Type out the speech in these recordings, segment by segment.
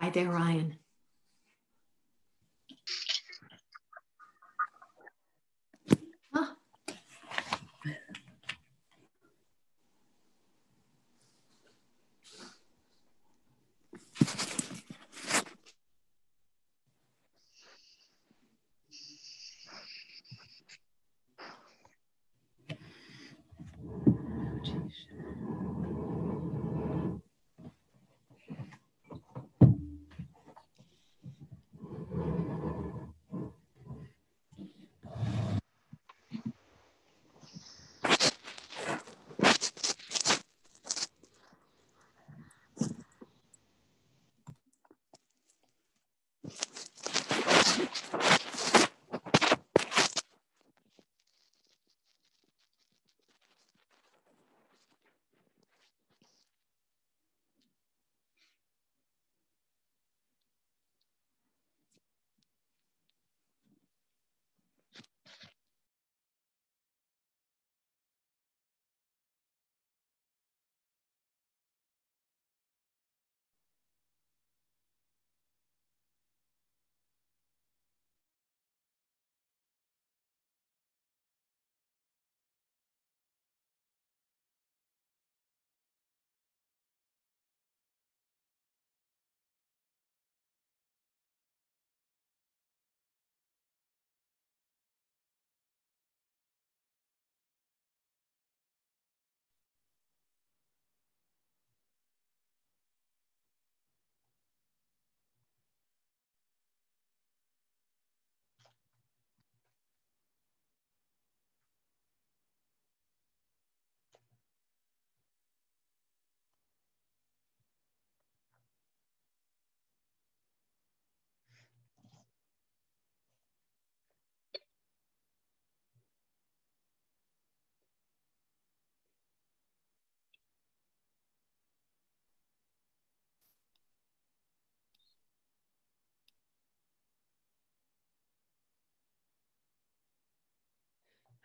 Hi there, Ryan. Huh?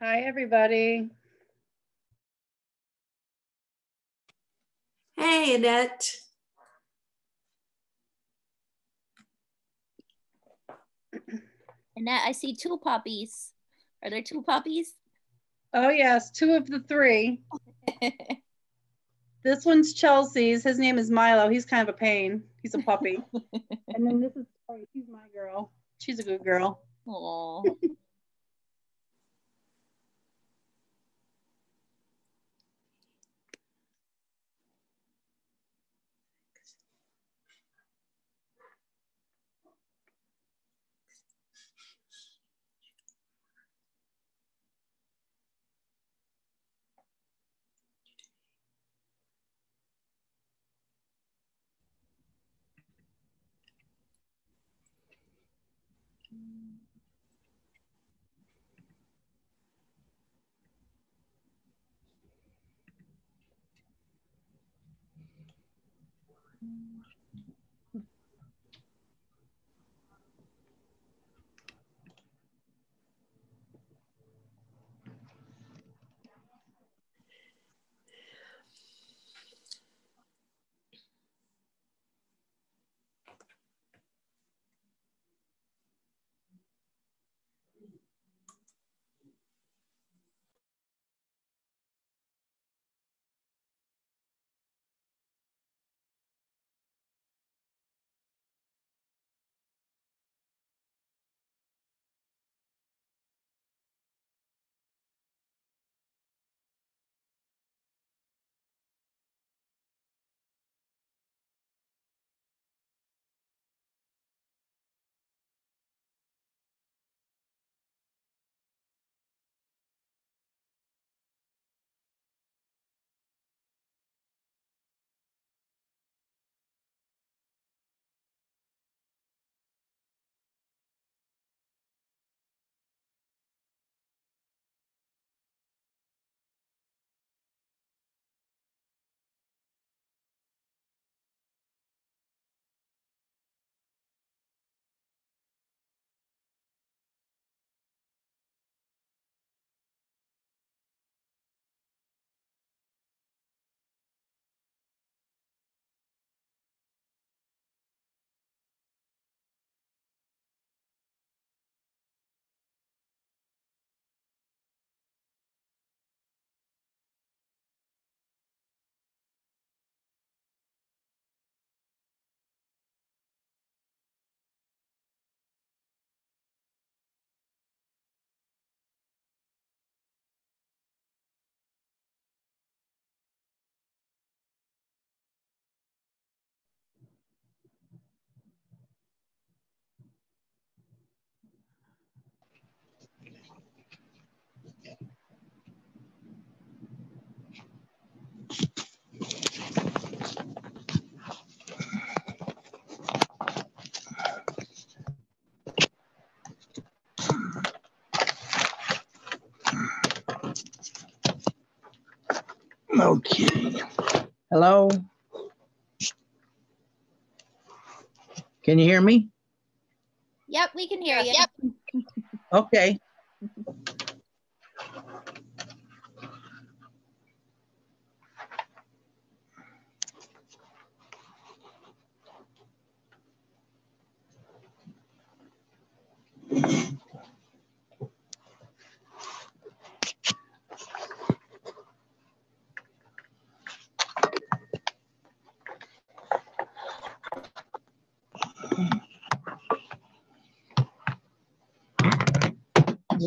Hi, everybody. Hey, Annette. Annette, I see 2 puppies. Are there 2 puppies? Oh, yes, 2 of the 3. This one's Chelsea's. His name is Milo. He's kind of a pain. He's a puppy. And then this is Tori. She's my girl. She's a good girl. Oh. Okay. Hello? Can you hear me? Yep, we can hear you. Yep. Okay.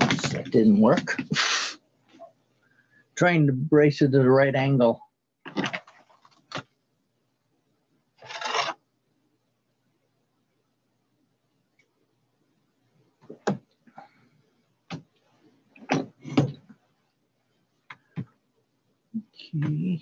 Oops, that didn't work. Trying to brace it at the right angle. Okay.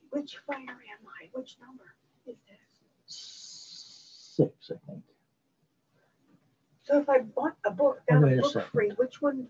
Which fire am I? Which number is this? 6, I think. So if I bought a book, Oh, got wait a a book second. free, which one?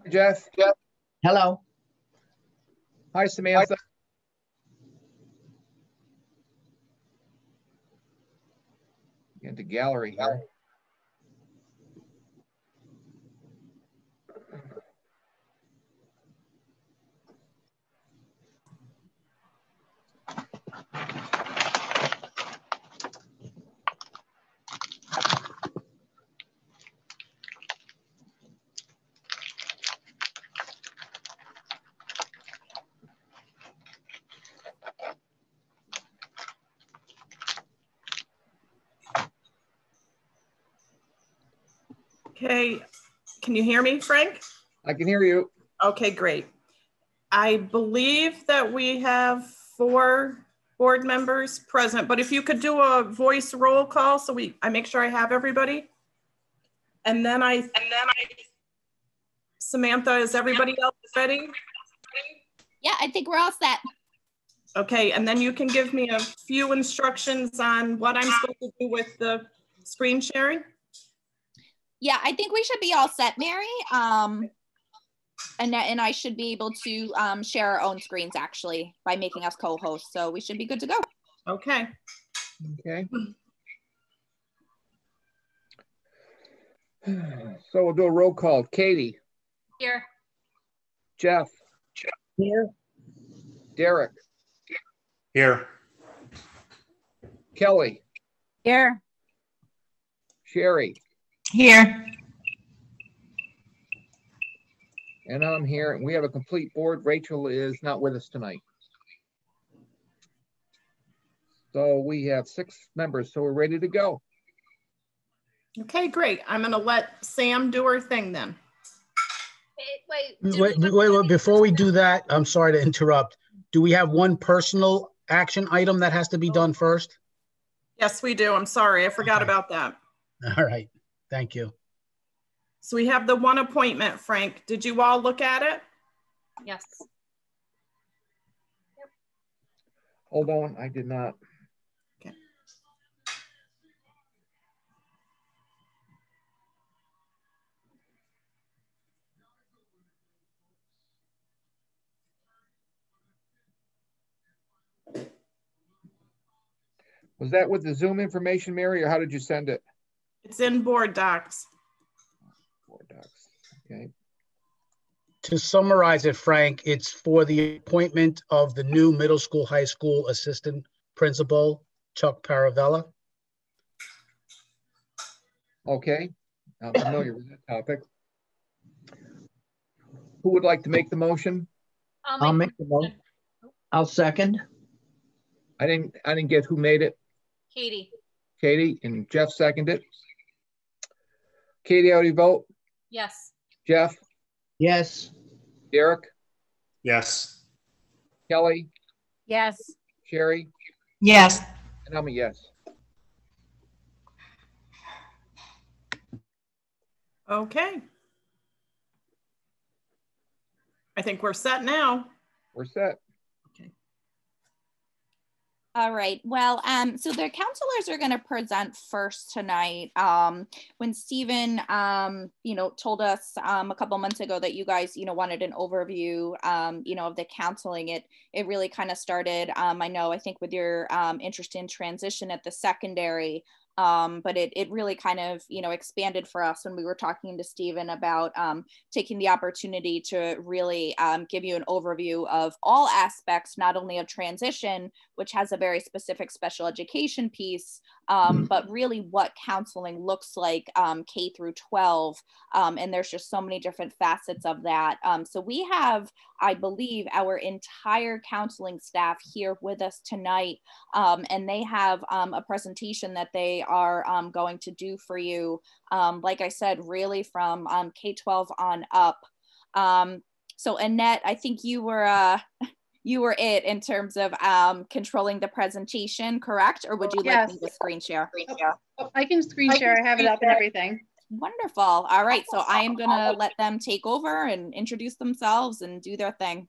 Jeff. Hello. Hi, Samantha. Into gallery here. Okay, can you hear me, Frank? I can hear you. Okay, great. I believe that we have 4 board members present, but if you could do a voice roll call so I make sure I have everybody. And then Samantha, is everybody else ready? Yeah, I think we're all set. Okay, and then you can give me a few instructions on what I'm supposed to do with the screen sharing. Yeah, I think we should be all set, Mary. And I should be able to share our own screens actually by making us co-hosts. So we should be good to go. Okay. Okay. So we'll do a roll call. Katie. Here. Jeff. Here. Derek. Here. Kelly. Here. Sherry. Here. And I'm here. We have a complete board. Rachel is not with us tonight. So we have 6 members, so we're ready to go. Okay, great. I'm gonna let Sam do her thing then. Wait, before we do that, I'm sorry to interrupt. Do we have one personal action item that has to be done first? Yes, we do. I'm sorry. I forgot Okay. about that. All right. Thank you. So we have the one appointment, Frank. Did you all look at it? Yes. Hold on, I did not. Okay. Was that with the Zoom information, Mary, or how did you send it? It's in board docs. docs. Okay. To summarize it, Frank, it's for the appointment of the new middle school, high school assistant principal, Chuck Paravella. Okay, I'm familiar with that topic. Who would like to make the motion? I'll make the motion. I'll second. I didn't get who made it. Katie. Katie, and Jeff seconded it. Katie, how do you vote? Yes. Jeff? Yes. Derek? Yes. Kelly? Yes. Sherry? Yes. And I'm a yes. Okay. I think we're set now. We're set. All right. Well, so the counselors are going to present first tonight. When Stephen, told us a couple months ago that you guys, wanted an overview, of the counseling, it really kind of started. I think with your interest in transition at the secondary. But it really kind of, expanded for us when we were talking to Stephen about taking the opportunity to really give you an overview of all aspects, not only of transition, which has a very specific special education piece, but really what counseling looks like K through 12. And there's just so many different facets of that. So we have, I believe, our entire counseling staff here with us tonight, and they have a presentation that they are going to do for you. Like I said, really from K-12 on up. So Annette, I think you were it in terms of controlling the presentation, correct? Or would you like me to screen share? I can screen share. I have it up and everything. Wonderful. All right. So I am going to let them take over and introduce themselves and do their thing.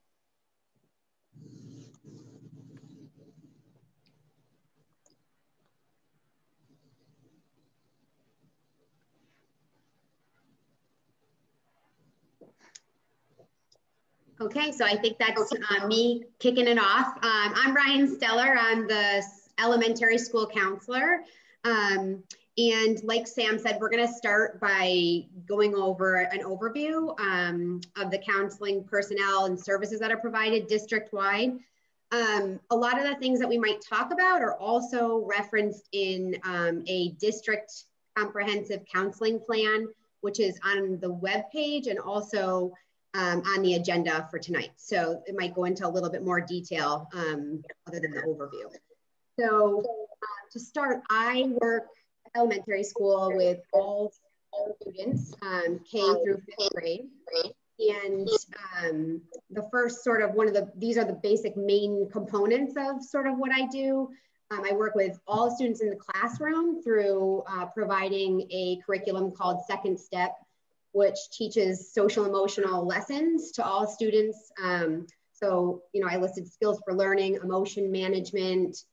Okay, so I think that's me kicking it off. I'm Ryan Steller. I'm the elementary school counselor. And like Sam said, we're going to start by going over an overview of the counseling personnel and services that are provided district-wide. A lot of the things that we might talk about are also referenced in a district comprehensive counseling plan, which is on the webpage and also on the agenda for tonight. So it might go into a little bit more detail other than the overview. So to start, I work elementary school with all students, K through 5th grade. And the first sort of these are the basic main components of sort of what I do. I work with all students in the classroom through providing a curriculum called Second Step, which teaches social emotional lessons to all students. So, I listed skills for learning, emotion management,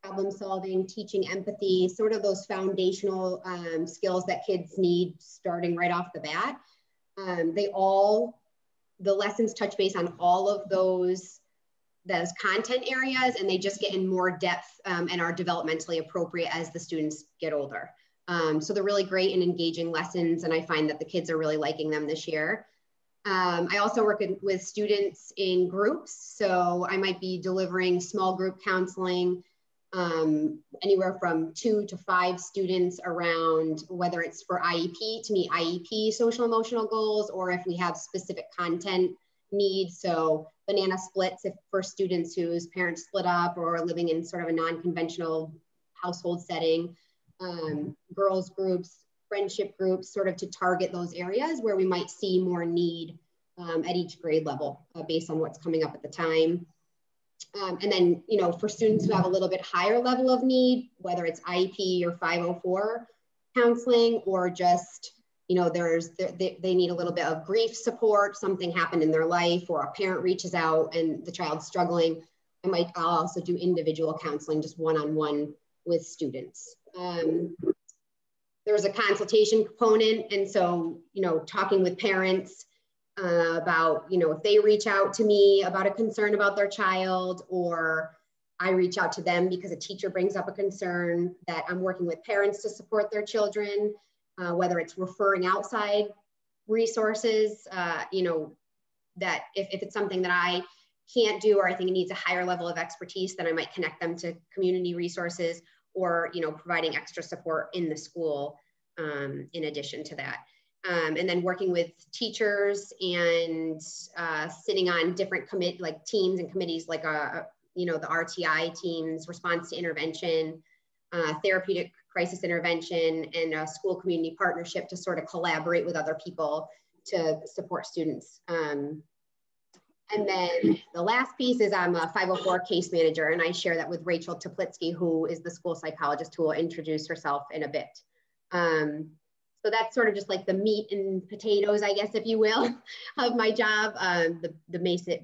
problem solving, teaching empathy, sort of those foundational skills that kids need starting right off the bat. The lessons touch base on all of those content areas, and they just get in more depth and are developmentally appropriate as the students get older. So they're really great and engaging lessons, and I find that the kids are really liking them this year. I also work with students in groups, so I might be delivering small group counseling, anywhere from 2 to 5 students around, whether it's for IEP, to meet IEP social emotional goals, or if we have specific content needs. So banana splits for students whose parents split up or are living in sort of a non-conventional household setting. Girls groups, friendship groups, sort of to target those areas where we might see more need at each grade level based on what's coming up at the time. And then, for students who have a little bit higher level of need, whether it's IEP or 504 counseling, or just, they need a little bit of grief support, something happened in their life, or a parent reaches out and the child's struggling, I'll also do individual counseling, just one-on-one with students. There's a consultation component. And so, talking with parents about, if they reach out to me about a concern about their child, or I reach out to them because a teacher brings up a concern, that I'm working with parents to support their children, whether it's referring outside resources, you know, that if it's something that I can't do, or I think it needs a higher level of expertise, then I might connect them to community resources, or, you know, providing extra support in the school in addition to that. And then working with teachers and sitting on different like teams and committees, like, you know, the RTI teams, response to intervention, therapeutic crisis intervention, and a school community partnership to sort of collaborate with other people to support students. And then the last piece is I'm a 504 case manager, and I share that with Rachel Teplitsky, who is the school psychologist, who will introduce herself in a bit. So that's sort of just like the meat and potatoes, I guess, if you will, of my job, the basic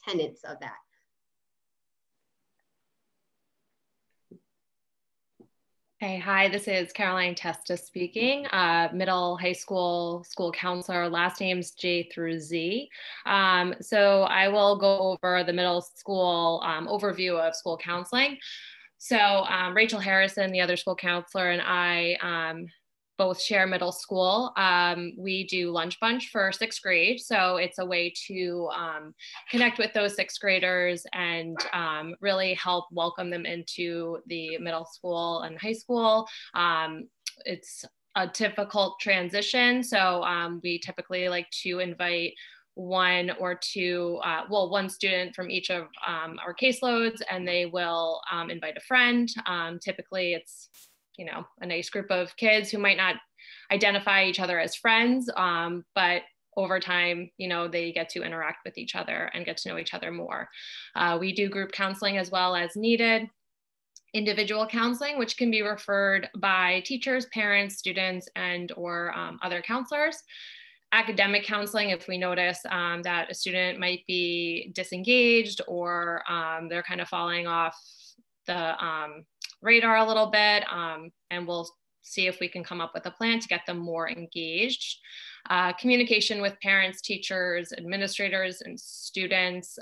tenets of that. Hey, hi, this is Caroline Testa speaking, middle high school counselor, last name's J through Z. So I will go over the middle school overview of school counseling. So Rachel Harrison, the other school counselor, and I both share middle school. We do lunch bunch for 6th grade. So it's a way to connect with those 6th graders and really help welcome them into the middle school and high school. It's a difficult transition. So we typically like to invite one or two, one student from each of our caseloads, and they will invite a friend. Typically it's, you know, a nice group of kids who might not identify each other as friends, but over time, you know, they get to interact with each other and get to know each other more. We do group counseling as well as needed individual counseling, which can be referred by teachers, parents, students, and or other counselors. Academic counseling, if we notice that a student might be disengaged or they're kind of falling off the radar a little bit, and we'll see if we can come up with a plan to get them more engaged. Communication with parents, teachers, administrators, and students,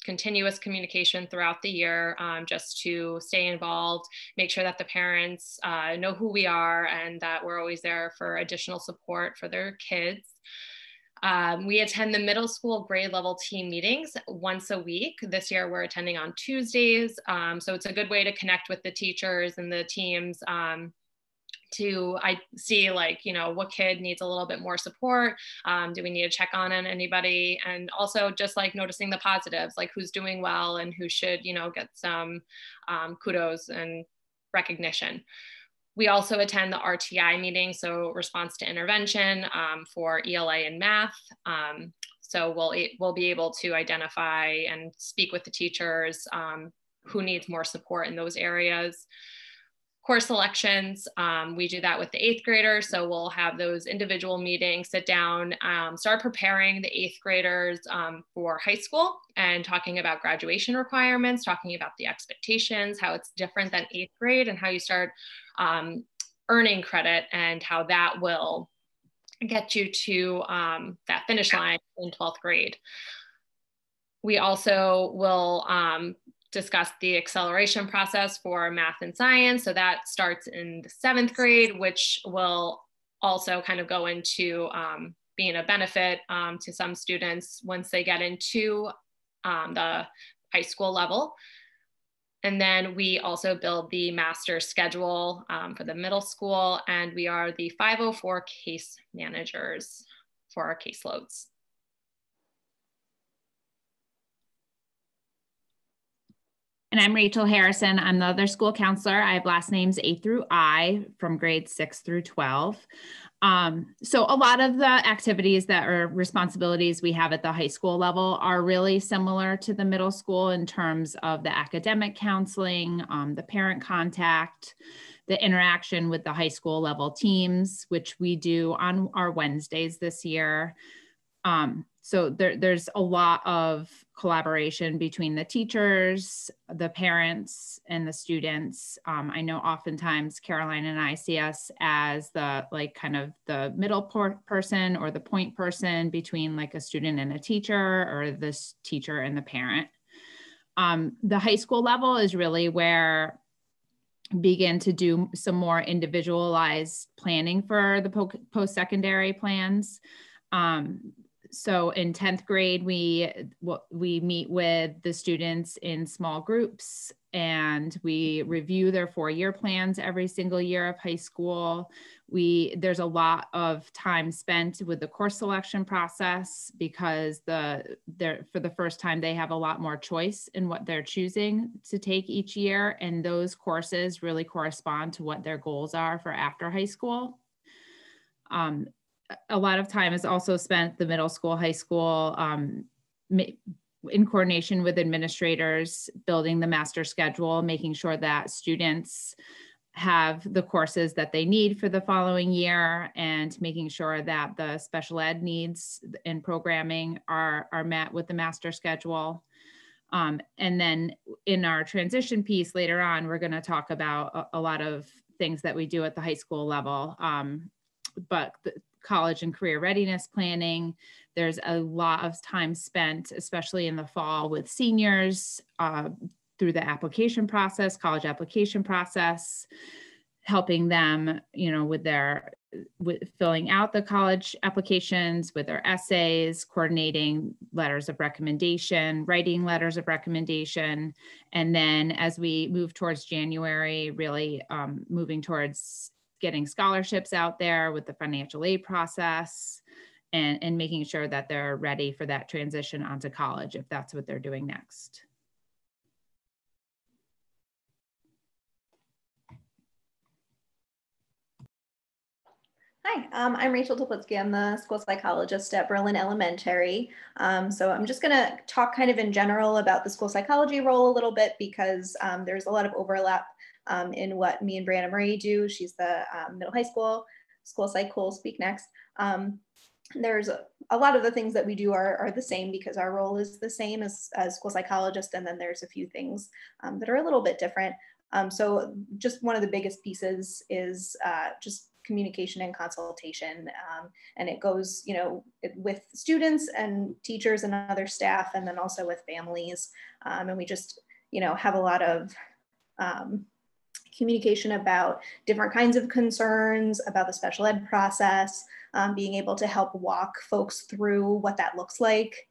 continuous communication throughout the year, just to stay involved, make sure that the parents know who we are and that we're always there for additional support for their kids. We attend the middle school grade level team meetings once a week. This year we're attending on Tuesdays. So it's a good way to connect with the teachers and the teams to see, like, you know, what kid needs a little bit more support. Do we need to check on anybody? And also just like noticing the positives, like who's doing well and who should, you know, get some kudos and recognition. We also attend the RTI meeting, so response to intervention for ELA and math. So we'll be able to identify and speak with the teachers who needs more support in those areas. Course selections, we do that with the 8th graders. So we'll have those individual meetings, sit down, start preparing the 8th graders for high school and talking about graduation requirements, talking about the expectations, how it's different than 8th grade and how you start earning credit and how that will get you to that finish line in 12th grade. We also will discuss the acceleration process for math and science. So that starts in the 7th grade, which will also kind of go into being a benefit to some students once they get into the high school level. And then we also build the master schedule for the middle school, and we are the 504 case managers for our caseloads. And I'm Rachel Harrison. I'm the other school counselor. I have last names A through I from grades 6 through 12. So a lot of the activities that are responsibilities we have at the high school level are really similar to the middle school in terms of the academic counseling, the parent contact, the interaction with the high school level teams, which we do on our Wednesdays this year. So there's a lot of collaboration between the teachers, the parents, and the students. I know oftentimes Caroline and I see us as the kind of the middle person or the point person between like a student and a teacher, or this teacher and the parent. The high school level is really where begin to do some more individualized planning for the post-secondary plans. So in 10th grade, we meet with the students in small groups and we review their 4-year plans every single year of high school. There's a lot of time spent with the course selection process because for the first time, they have a lot more choice in what they're choosing to take each year. And those courses really correspond to what their goals are for after high school. A lot of time is also spent the middle school, high school, in coordination with administrators, building the master schedule, making sure that students have the courses that they need for the following year, and making sure that the special ed needs and programming are met with the master schedule. And then in our transition piece later on, we're going to talk about a lot of things that we do at the high school level. But the college and career readiness planning, there's a lot of time spent, especially in the fall, with seniors through the application process, college application process, helping them, with filling out the college applications, with their essays, coordinating letters of recommendation, writing letters of recommendation. And then as we move towards January, really moving towards getting scholarships out there with the financial aid process and making sure that they're ready for that transition onto college if that's what they're doing next. Hi, I'm Rachel Toplitsky. I'm the school psychologist at Berlin Elementary. So I'm just gonna talk kind of in general about the school psychology role a little bit because there's a lot of overlap in what me and Brianna Marie do. She's the middle high school psych, who will speak next. There's a lot of the things that we do are the same because our role is the same as school psychologist, and then there's a few things that are a little bit different. So just one of the biggest pieces is just communication and consultation, and it goes, with students and teachers and other staff, and then also with families, and we just, have a lot of communication about different kinds of concerns, about the special ed process, being able to help walk folks through what that looks like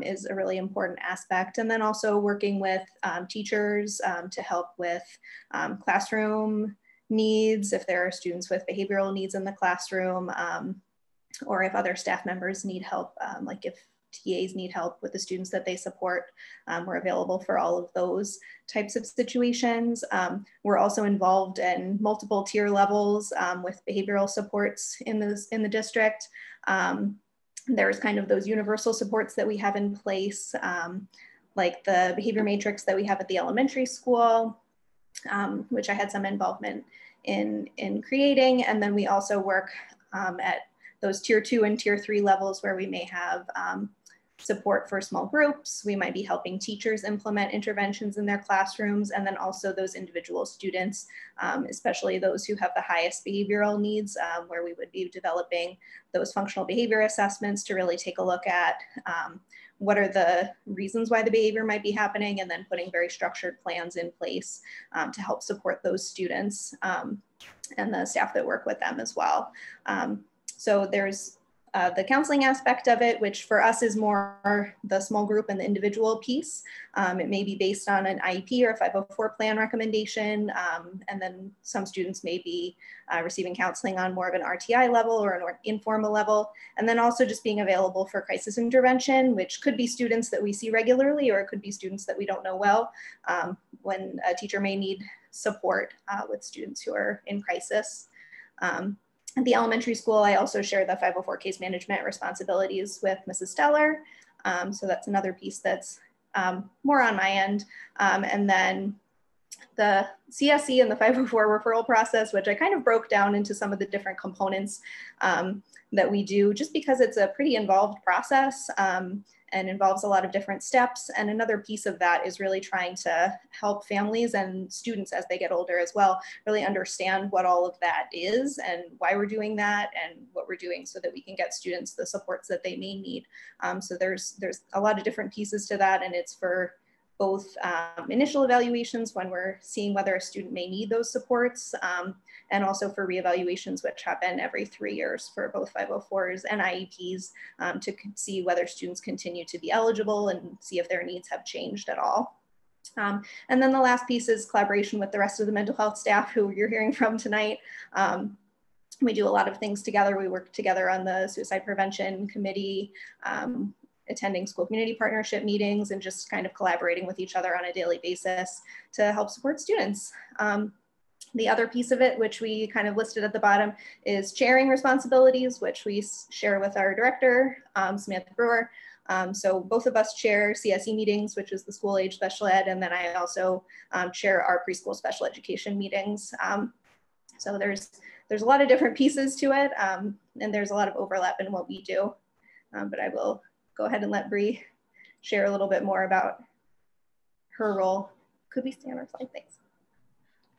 is a really important aspect. And then also working with teachers to help with classroom needs, if there are students with behavioral needs in the classroom, or if other staff members need help, like if TAs need help with the students that they support, we're available for all of those types of situations. We're also involved in multiple tier levels with behavioral supports in the district. There's kind of those universal supports that we have in place, like the behavior matrix that we have at the elementary school, which I had some involvement in creating. And then we also work at those tier 2 and tier 3 levels where we may have support for small groups. We might be helping teachers implement interventions in their classrooms, and then also those individual students, especially those who have the highest behavioral needs, where we would be developing those functional behavior assessments to really take a look at what are the reasons why the behavior might be happening, and then putting very structured plans in place to help support those students and the staff that work with them as well. So there's the counseling aspect of it, which for us is more the small group and the individual piece. It may be based on an IEP or a 504 plan recommendation. And then some students may be receiving counseling on more of an RTI level or an informal level. And then also just being available for crisis intervention, which could be students that we see regularly, or it could be students that we don't know well, when a teacher may need support with students who are in crisis. At the elementary school, I also share the 504 case management responsibilities with Mrs. Steller. So that's another piece that's more on my end. And then the CSE and the 504 referral process, which I kind of broke down into some of the different components that we do, just because it's a pretty involved process and involves a lot of different steps. And another piece of that is really trying to help families and students as they get older as well, really understand what all of that is and why we're doing that and what we're doing so that we can get students the supports that they may need. So there's a lot of different pieces to that, and it's for both initial evaluations when we're seeing whether a student may need those supports, and also for reevaluations, which happen every 3 years for both 504s and IEPs, to see whether students continue to be eligible and see if their needs have changed at all. And then the last piece is collaboration with the rest of the mental health staff who you're hearing from tonight. We do a lot of things together. We work together on the suicide prevention committee, attending school community partnership meetings, and just kind of collaborating with each other on a daily basis to help support students. The other piece of it, which we kind of listed at the bottom, is chairing responsibilities, which we share with our director, Samantha Brewer. So both of us chair CSE meetings, which is the school age special ed, and then I also chair our preschool special education meetings. So there's a lot of different pieces to it, and there's a lot of overlap in what we do. But I will go ahead and let Bree share a little bit more about her role. Could we stay on our slide? Thanks.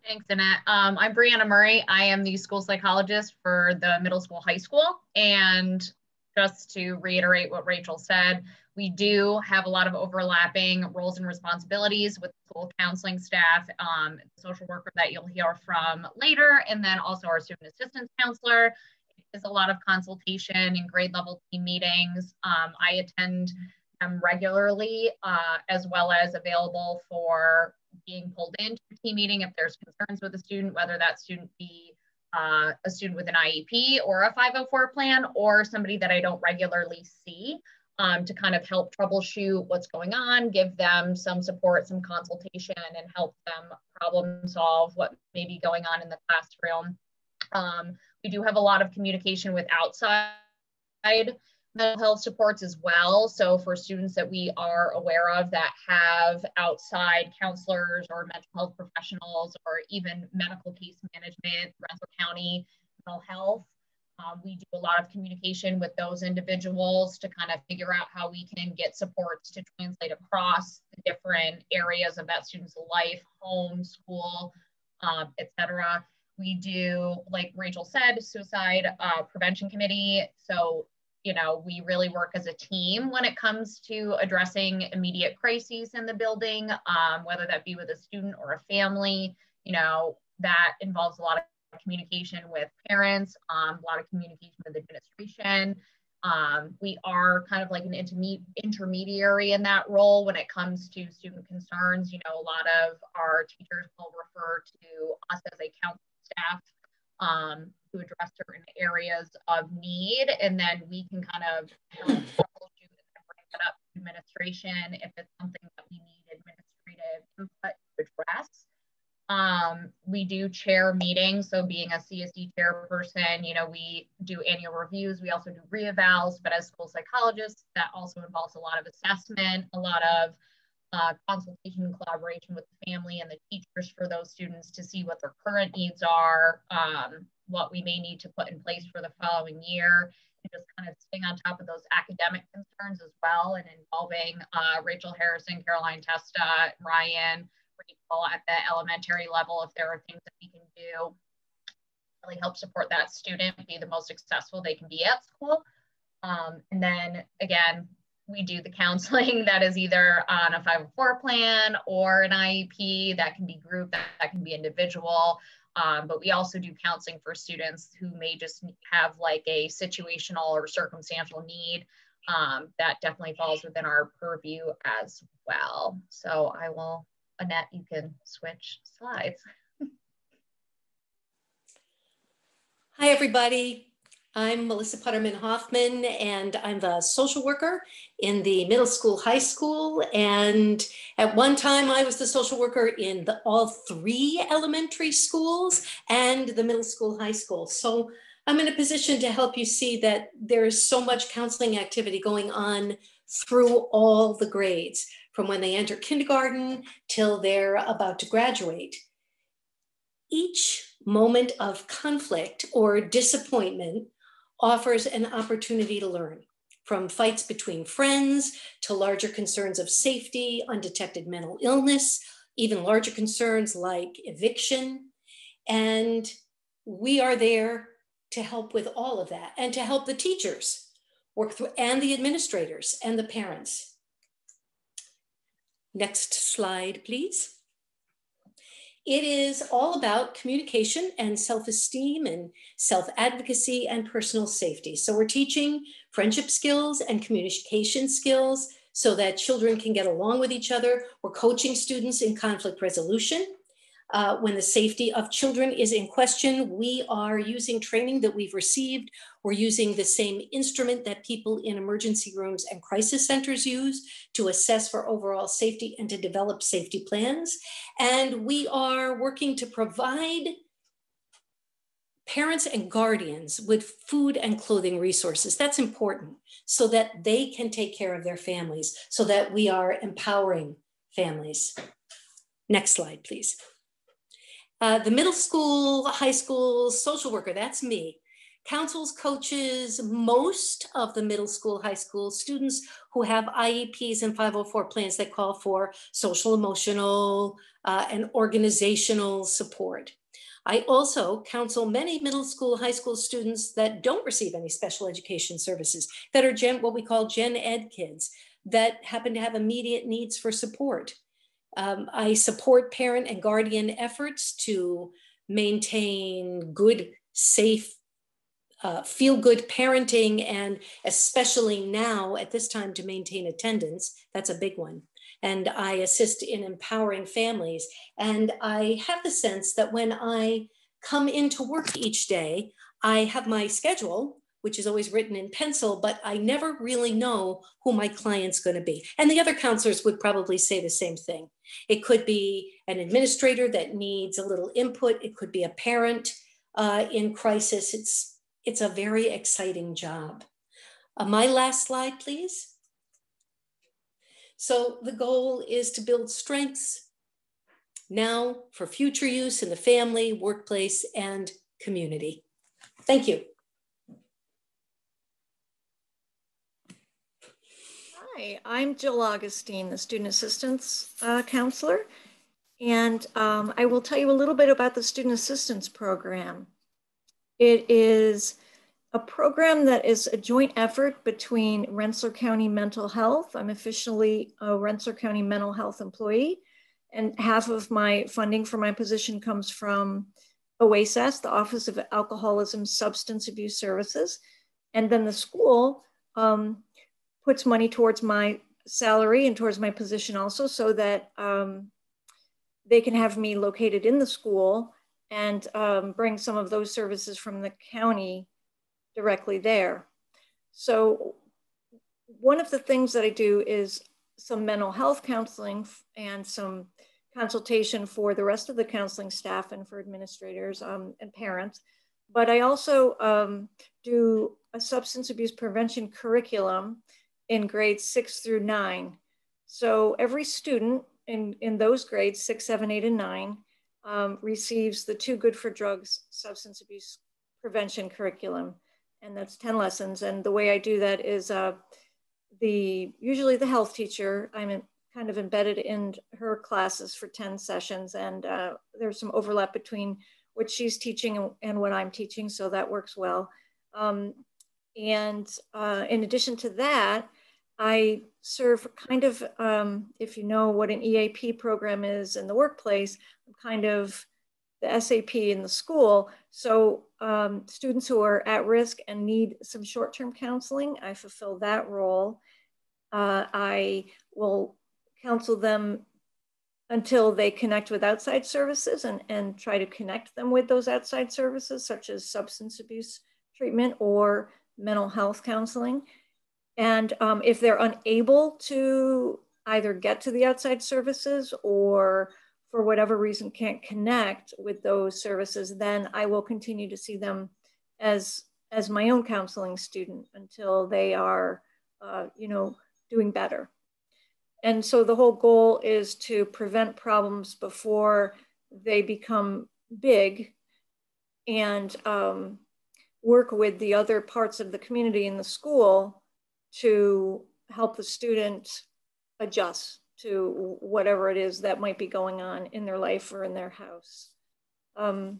Thanks, Annette. I'm Brianna Murray. I am the school psychologist for the middle school, high school. And just to reiterate what Rachel said, we do have a lot of overlapping roles and responsibilities with school counseling staff, the social worker that you'll hear from later, and then also our student assistance counselor. Is a lot of consultation and grade level team meetings. I attend them regularly, as well as available for being pulled into a team meeting if there's concerns with a student, whether that student be a student with an IEP or a 504 plan, or somebody that I don't regularly see, to kind of help troubleshoot what's going on, give them some support, some consultation, and help them problem solve what may be going on in the classroom. We do have a lot of communication with outside mental health supports as well. So for students that we are aware of that have outside counselors or mental health professionals, or even medical case management, Rensselaer County mental health, we do a lot of communication with those individuals to kind of figure out how we can get supports to translate across the different areas of that student's life, home, school, etc. We do, like Rachel said, suicide prevention committee. So, you know, we really work as a team when it comes to addressing immediate crises in the building, whether that be with a student or a family. You know, that involves a lot of communication with parents, a lot of communication with administration. We are kind of like an intermediary in that role when it comes to student concerns. You know, a lot of our teachers will refer to us as a counseling staff to address certain areas of need, and then we can kind of troubleshoot and bring that up to administration if it's something that we need administrative input to address. We do chair meetings, so being a CSD chairperson, you know, we do annual reviews, we also do reevals, but as school psychologists, that also involves a lot of assessment, a lot of consultation and collaboration with the family and the teachers for those students to see what their current needs are, what we may need to put in place for the following year, and just kind of staying on top of those academic concerns as well, and involving Rachel Harrison, Caroline Testa, Ryan, Rachel at the elementary level if there are things that we can do really help support that student be the most successful they can be at school. And then again, we do the counseling that is either on a 504 plan or an IEP. That can be group, that can be individual. But we also do counseling for students who may just have like a situational or circumstantial need. That definitely falls within our purview as well. So I will, Annette, you can switch slides. Hi, everybody. I'm Melissa Putterman Hoffman, and I'm the social worker in the middle school, high school. And at one time, I was the social worker in all 3 elementary schools and the middle school, high school. So I'm in a position to help you see that there is so much counseling activity going on through all the grades, from when they enter kindergarten till they're about to graduate. Each moment of conflict or disappointment offers an opportunity to learn, from fights between friends to larger concerns of safety, undetected mental illness, even larger concerns like eviction. And we are there to help with all of that and to help the teachers work through, and the administrators and the parents. Next slide, please. It is all about communication and self-esteem and self-advocacy and personal safety. So we're teaching friendship skills and communication skills so that children can get along with each other. We're coaching students in conflict resolution. When the safety of children is in question, we are using training that we've received. We're using the same instrument that people in emergency rooms and crisis centers use to assess for overall safety and to develop safety plans. And we are working to provide parents and guardians with food and clothing resources. That's important so that they can take care of their families, so that we are empowering families. Next slide, please. The middle school, high school social worker, that's me. Counsels, coaches, most of the middle school, high school students who have IEPs and 504 plans that call for social, emotional, and organizational support. I also counsel many middle school, high school students that don't receive any special education services, that are what we call Gen Ed kids, that happen to have immediate needs for support. I support parent and guardian efforts to maintain good, safe, feel-good parenting, and especially now at this time to maintain attendance. That's a big one. And I assist in empowering families. And I have the sense that when I come into work each day, I have my schedule, which is always written in pencil, but I never really know who my client's going to be. And the other counselors would probably say the same thing. It could be an administrator that needs a little input. It could be a parent in crisis. It's a very exciting job. My last slide, please. So the goal is to build strengths now for future use in the family, workplace, and community. Thank you. Hi, I'm Jill Augustine, the Student Assistance Counselor, and I will tell you a little bit about the Student Assistance Program. It is a program that is a joint effort between Rensselaer County Mental Health. I'm officially a Rensselaer County Mental Health employee, and half of my funding for my position comes from OASAS, the Office of Alcoholism Substance Abuse Services, and then the school puts money towards my salary and towards my position also, so that they can have me located in the school and bring some of those services from the county directly there. So one of the things that I do is some mental health counseling and some consultation for the rest of the counseling staff and for administrators and parents. But I also do a substance abuse prevention curriculum in grades 6 through 9. So every student in those grades, 6, 7, 8, and 9, receives the Too Good for Drugs substance abuse prevention curriculum. And that's 10 lessons. And the way I do that is usually the health teacher, I'm kind of embedded in her classes for 10 sessions. And there's some overlap between what she's teaching and what I'm teaching. So that works well. And in addition to that, I serve kind of, if you know what an EAP program is in the workplace, I'm kind of the SAP in the school. So students who are at risk and need some short-term counseling, I fulfill that role. I will counsel them until they connect with outside services and try to connect them with those outside services, such as substance abuse treatment or mental health counseling. And if they're unable to either get to the outside services or for whatever reason can't connect with those services, then I will continue to see them as my own counseling student until they are, doing better. And so the whole goal is to prevent problems before they become big, and work with the other parts of the community in the school to help the student adjust to whatever it is that might be going on in their life or in their house. One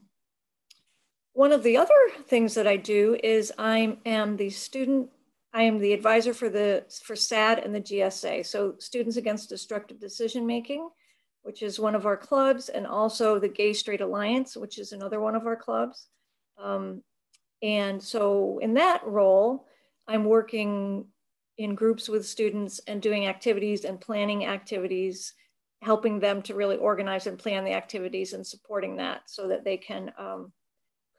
of the other things that I do is I am the student I am the advisor for SAD and the GSA, so Students Against Destructive Decision Making, which is one of our clubs, and also the Gay Straight Alliance, which is another one of our clubs. And so in that role, I'm working in groups with students and doing activities and planning activities, helping them to really organize and plan the activities and supporting that so that they can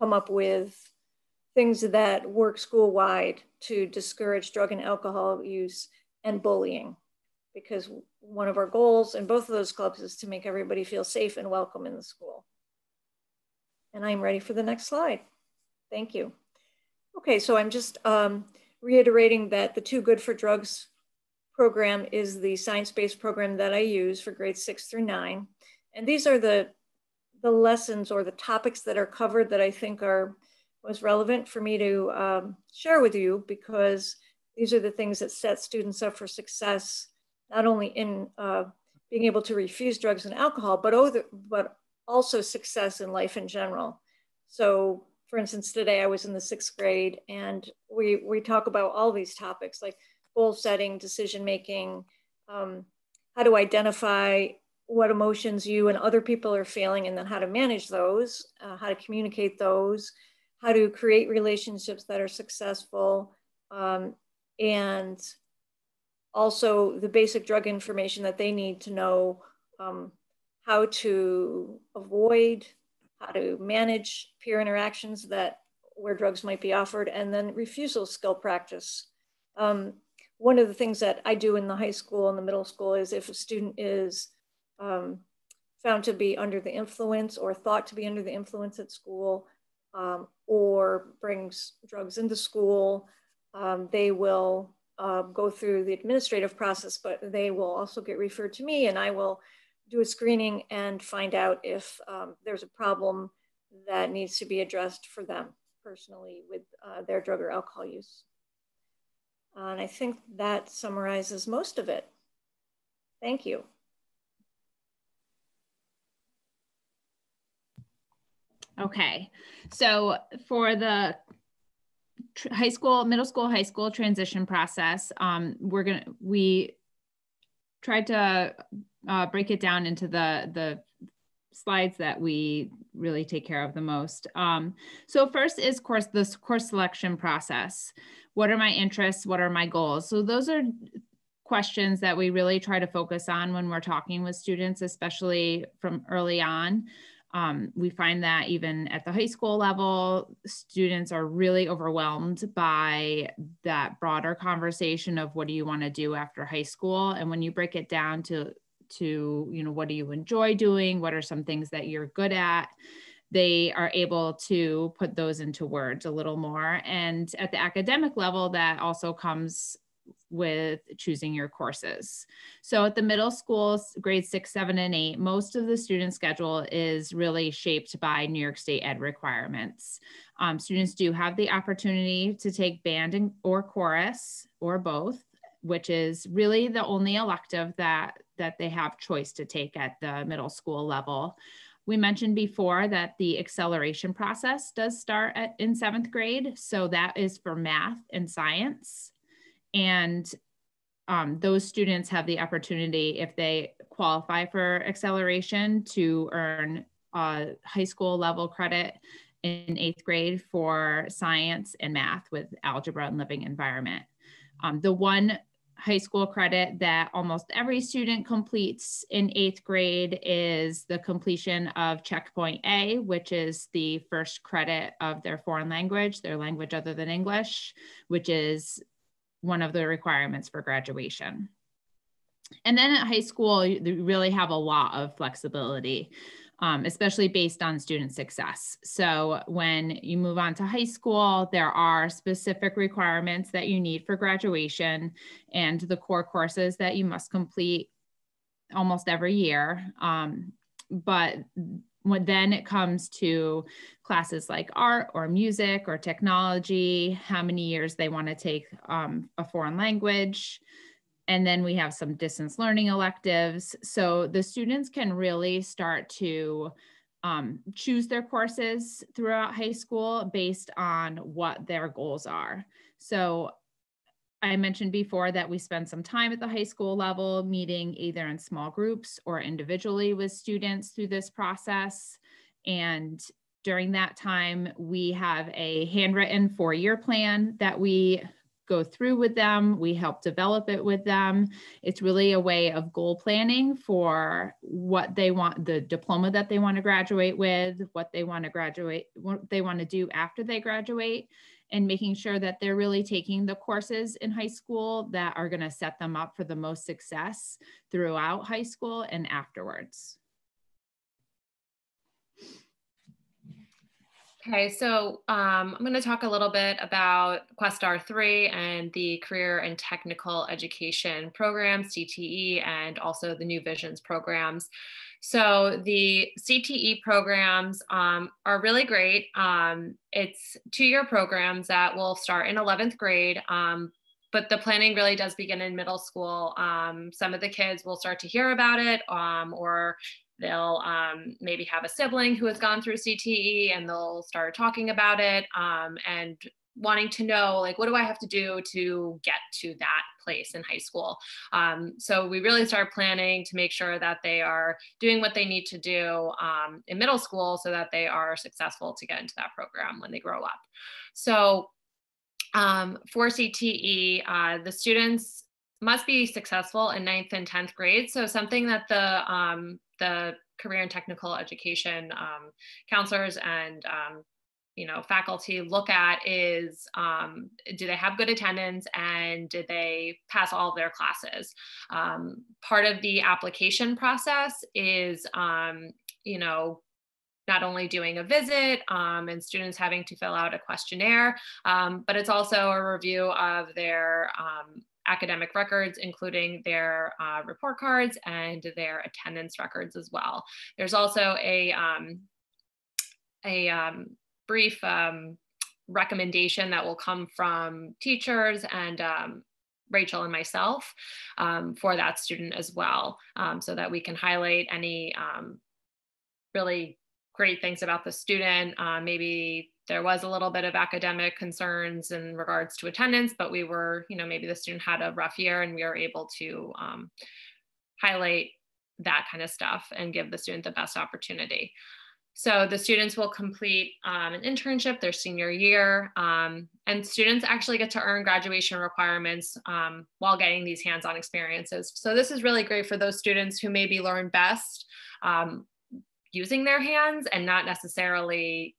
come up with things that work school-wide to discourage drug and alcohol use and bullying. Because one of our goals in both of those clubs is to make everybody feel safe and welcome in the school. And I'm ready for the next slide. Thank you. Okay, so I'm just reiterating that the Too Good for Drugs program is the science-based program that I use for grades 6 through 9. And these are the lessons or the topics that are covered that I think was relevant for me to share with you, because these are the things that set students up for success, not only in being able to refuse drugs and alcohol, but also success in life in general. So for instance, today I was in the 6th grade, and we talk about all these topics like goal setting, decision making, how to identify what emotions you and other people are feeling, and then how to manage those, how to communicate those, how to create relationships that are successful, and also the basic drug information that they need to know how to avoid, how to manage peer interactions where drugs might be offered, and then refusal skill practice. One of the things that I do in the high school and the middle school is if a student is found to be under the influence or thought to be under the influence at school, or brings drugs into school, they will go through the administrative process, but they will also get referred to me, and I will do a screening and find out if there's a problem that needs to be addressed for them personally with their drug or alcohol use. And I think that summarizes most of it. Thank you. Okay, so for the middle school, high school transition process, we tried to break it down into the slides that we really take care of the most. So first is this course selection process. What are my interests? What are my goals? So those are questions that we really try to focus on when we're talking with students, especially from early on. We find that even at the high school level, students are really overwhelmed by that broader conversation of what do you want to do after high school? And when you break it down to what do you enjoy doing? What are some things that you're good at? They are able to put those into words a little more. And at the academic level, that also comes with choosing your courses. So at the middle schools, grades 6, 7, and 8, most of the student schedule is really shaped by New York State ed requirements. Students do have the opportunity to take band or chorus or both, which is really the only elective that they have choice to take at the middle school level. We mentioned before that the acceleration process does start in 7th grade. So that is for math and science. And those students have the opportunity, if they qualify for acceleration, to earn high school level credit in 8th grade for science and math with algebra and living environment. The one high school credit that almost every student completes in 8th grade is the completion of checkpoint A, which is the first credit of their foreign language, their language other than English, which is one of the requirements for graduation. And then at high school, you really have a lot of flexibility, especially based on student success. So when you move on to high school, there are specific requirements that you need for graduation and the core courses that you must complete almost every year. But then it comes to classes like art or music or technology, how many years they want to take a foreign language. And then we have some distance learning electives. So the students can really start to choose their courses throughout high school based on what their goals are. So I mentioned before that we spend some time at the high school level meeting either in small groups or individually with students through this process. And during that time, we have a handwritten 4-year plan that we go through with them. We help develop it with them. It's really a way of goal planning for what they want, the diploma that they want to graduate with, what they want to do after they graduate, and making sure that they're really taking the courses in high school that are going to set them up for the most success throughout high school and afterwards. Okay, so I'm going to talk a little bit about Quest R3 and the Career and Technical Education Program, CTE, and also the New Visions programs. So the CTE programs are really great. It's 2-year programs that will start in 11th grade, but the planning really does begin in middle school. Some of the kids will start to hear about it, or they'll maybe have a sibling who has gone through CTE and they'll start talking about it and wanting to know, like, what do I have to do to get to that place in high school? So we really start planning to make sure that they are doing what they need to do in middle school so that they are successful to get into that program when they grow up. So for CTE, the students must be successful in 9th and 10th grade. So something that the career and technical education counselors and faculty look at is, do they have good attendance and did they pass all of their classes? Part of the application process is, not only doing a visit and students having to fill out a questionnaire, but it's also a review of their academic records, including their report cards and their attendance records as well. There's also a brief recommendation that will come from teachers and Rachel and myself for that student as well, so that we can highlight any really great things about the student. Maybe there was a little bit of academic concerns in regards to attendance, but we were, maybe the student had a rough year and we were able to highlight that kind of stuff and give the student the best opportunity. So the students will complete an internship their senior year, and students actually get to earn graduation requirements while getting these hands-on experiences. So this is really great for those students who maybe learn best using their hands and not necessarily,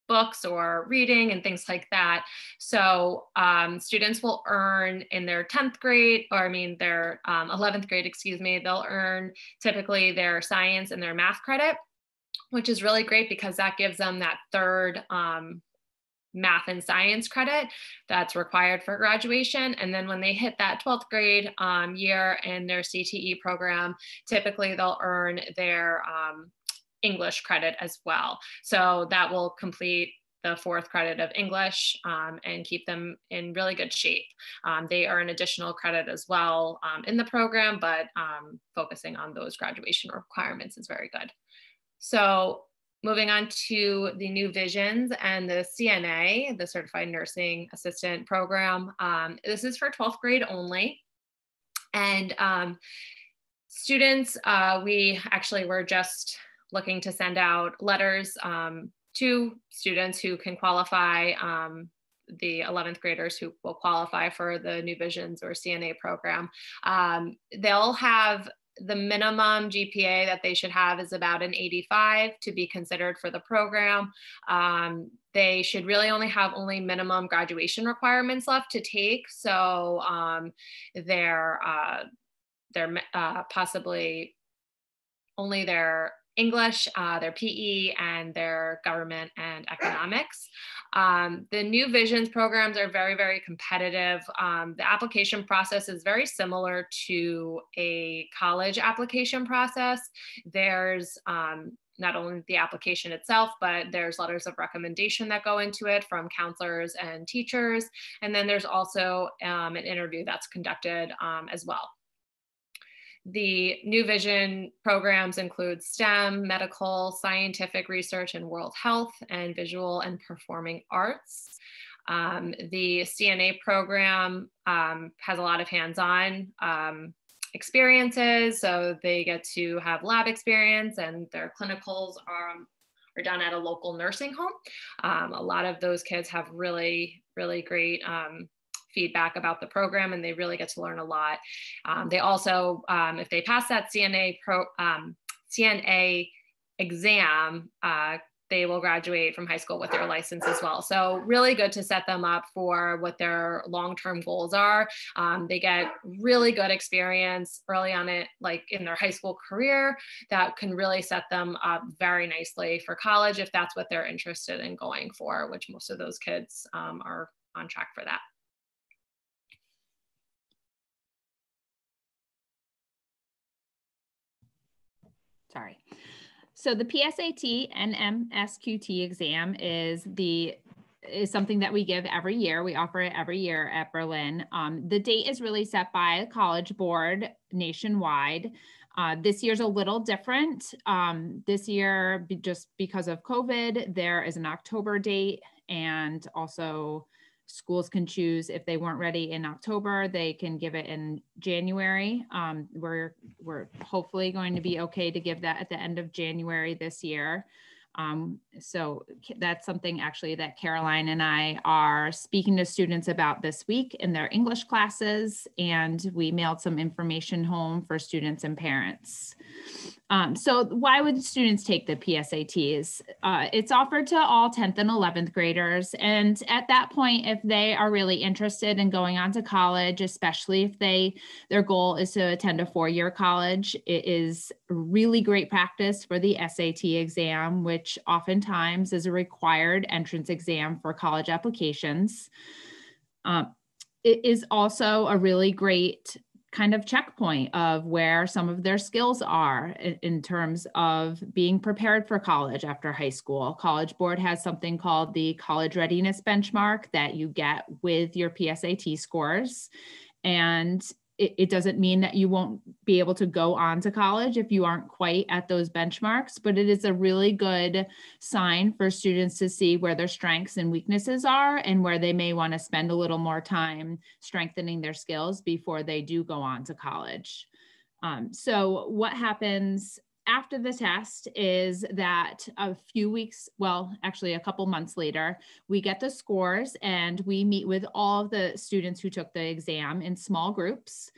books or reading and things like that. So students will earn in their 10th grade, their 11th grade, they'll earn typically their science and their math credit, which is really great because that gives them that third math and science credit that's required for graduation. And then when they hit that 12th grade year in their CTE program, typically they'll earn their English credit as well. So that will complete the 4th credit of English and keep them in really good shape. They earn additional credit as well in the program, but focusing on those graduation requirements is very good. So moving on to the New Visions and the CNA, the Certified Nursing Assistant Program. This is for 12th grade only. And students, we actually were just looking to send out letters to students who can qualify, the 11th graders who will qualify for the New Visions or CNA program. They'll have the minimum GPA that they should have is about an 85 to be considered for the program. They should really only have minimum graduation requirements left to take. So they're possibly only their English, their PE, and their government and economics. The New Visions programs are very, very competitive. The application process is very similar to a college application process. There's not only the application itself, but there's letters of recommendation that go into it from counselors and teachers. And then there's also an interview that's conducted as well. The New Vision programs include STEM, medical, scientific research, and world health, and visual and performing arts. The CNA program has a lot of hands-on experiences, so they get to have lab experience, and their clinicals are done at a local nursing home. A lot of those kids have really, really great feedback about the program, and they really get to learn a lot. They also, if they pass that CNA exam, they will graduate from high school with their license as well. So really good to set them up for what their long-term goals are. They get really good experience early on like in their high school career that can really set them up very nicely for college if that's what they're interested in going for, which most of those kids are on track for that. Sorry. So the PSAT and MSQT exam is something that we give every year. We offer it every year at Berlin. The date is really set by the College Board nationwide. This year's a little different. This year, just because of COVID, there is an October date, and also schools can choose if they weren't ready in October, they can give it in January. We're hopefully going to be okay to give that at the end of January this year. So that's something actually that Caroline and I are speaking to students about this week in their English classes, and we mailed some information home for students and parents. So why would students take the PSATs? It's offered to all 10th and 11th graders. And at that point, if they are really interested in going on to college, especially if their goal is to attend a 4-year college, it is really great practice for the SAT exam, which oftentimes is a required entrance exam for college applications. It is also a really great kind of checkpoint of where some of their skills are in terms of being prepared for college after high school. College Board has something called the College Readiness Benchmark that you get with your PSAT scores. And it doesn't mean that you won't be able to go on to college if you aren't quite at those benchmarks, but it is a really good sign for students to see where their strengths and weaknesses are and where they may want to spend a little more time strengthening their skills before they do go on to college. So what happens after the test is that a few weeks, well, actually a couple months later, we get the scores and we meet with all of the students who took the exam in small groups.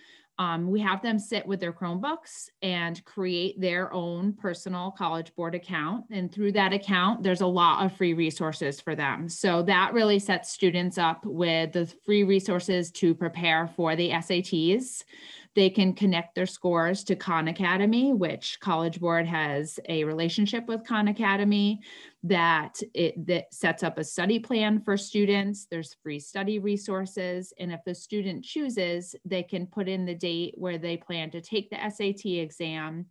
We have them sit with their Chromebooks and create their own personal College Board account. And through that account, there's a lot of free resources for them. So that really sets students up with the free resources to prepare for the SATs. They can connect their scores to Khan Academy, which College Board has a relationship with Khan Academy that sets up a study plan for students. There's free study resources. And if the student chooses, they can put in the date where they plan to take the SAT exam.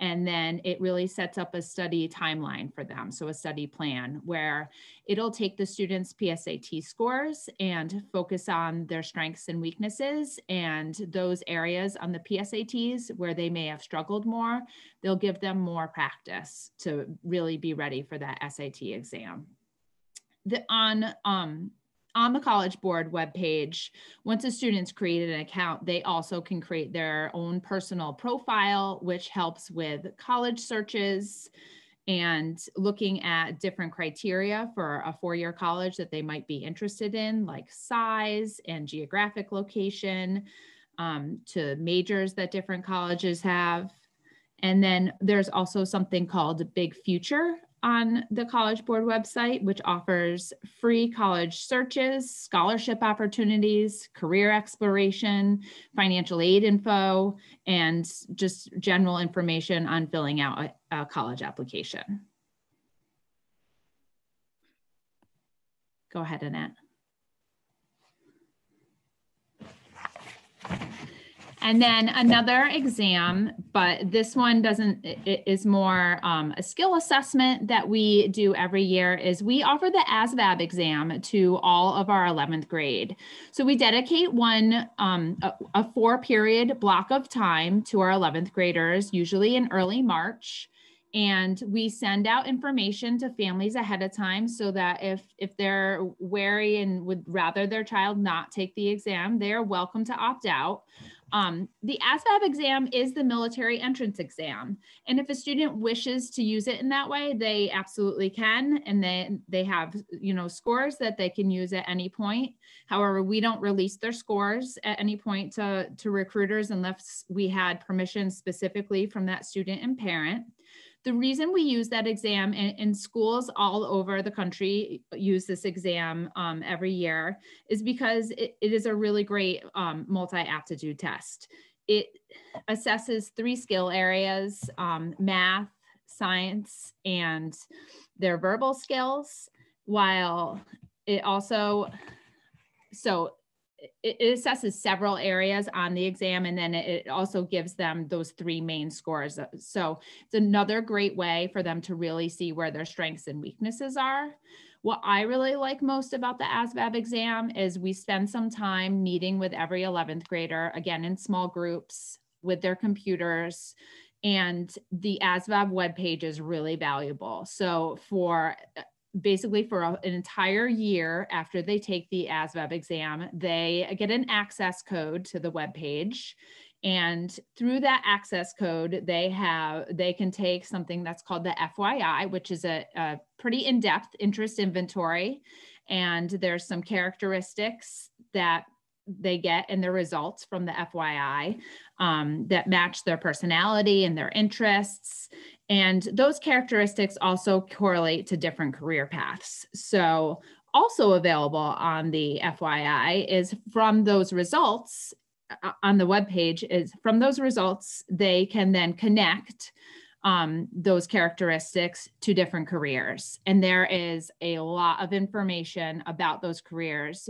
And then it really sets up a study timeline for them. So a study plan where it'll take the students' PSAT scores and focus on their strengths and weaknesses, and those areas on the PSATs where they may have struggled more, they'll give them more practice to really be ready for that SAT exam. On the College Board webpage, once a student's created an account, they also can create their own personal profile, which helps with college searches and looking at different criteria for a 4-year college that they might be interested in, like size and geographic location, to majors that different colleges have. And then there's also something called Big Future on the College Board website, which offers free college searches, scholarship opportunities, career exploration, financial aid info, and just general information on filling out a college application. Go ahead, Annette. And then another exam, but this one it is more a skill assessment that we do every year, is we offer the ASVAB exam to all of our 11th grade. So we dedicate a 4-period block of time to our 11th graders, usually in early March. And we send out information to families ahead of time so that if they're wary and would rather their child not take the exam, they are welcome to opt out. The ASVAB exam is the military entrance exam. And if a student wishes to use it in that way, they absolutely can. And then they have, scores that they can use at any point. However, we don't release their scores at any point to recruiters unless we had permission specifically from that student and parent. The reason we use that exam, and schools all over the country use this exam every year, is because it is a really great multi-aptitude test. It assesses 3 skill areas, math, science, and their verbal skills, while it also, it assesses several areas on the exam, and then it also gives them those 3 main scores. So it's another great way for them to really see where their strengths and weaknesses are. What I really like most about the ASVAB exam is we spend some time meeting with every 11th grader, again, in small groups with their computers, and the ASVAB webpage is really valuable. So basically for an entire year after they take the ASVAB exam, they get an access code to the webpage. And through that access code, they can take something that's called the FYI, which is a pretty in-depth interest inventory. And there's some characteristics that they get in their results from the FYI that match their personality and their interests. And those characteristics also correlate to different career paths. So also available on the FYI is from those results on the webpage, is from those results, they can then connect those characteristics to different careers. And there is a lot of information about those careers,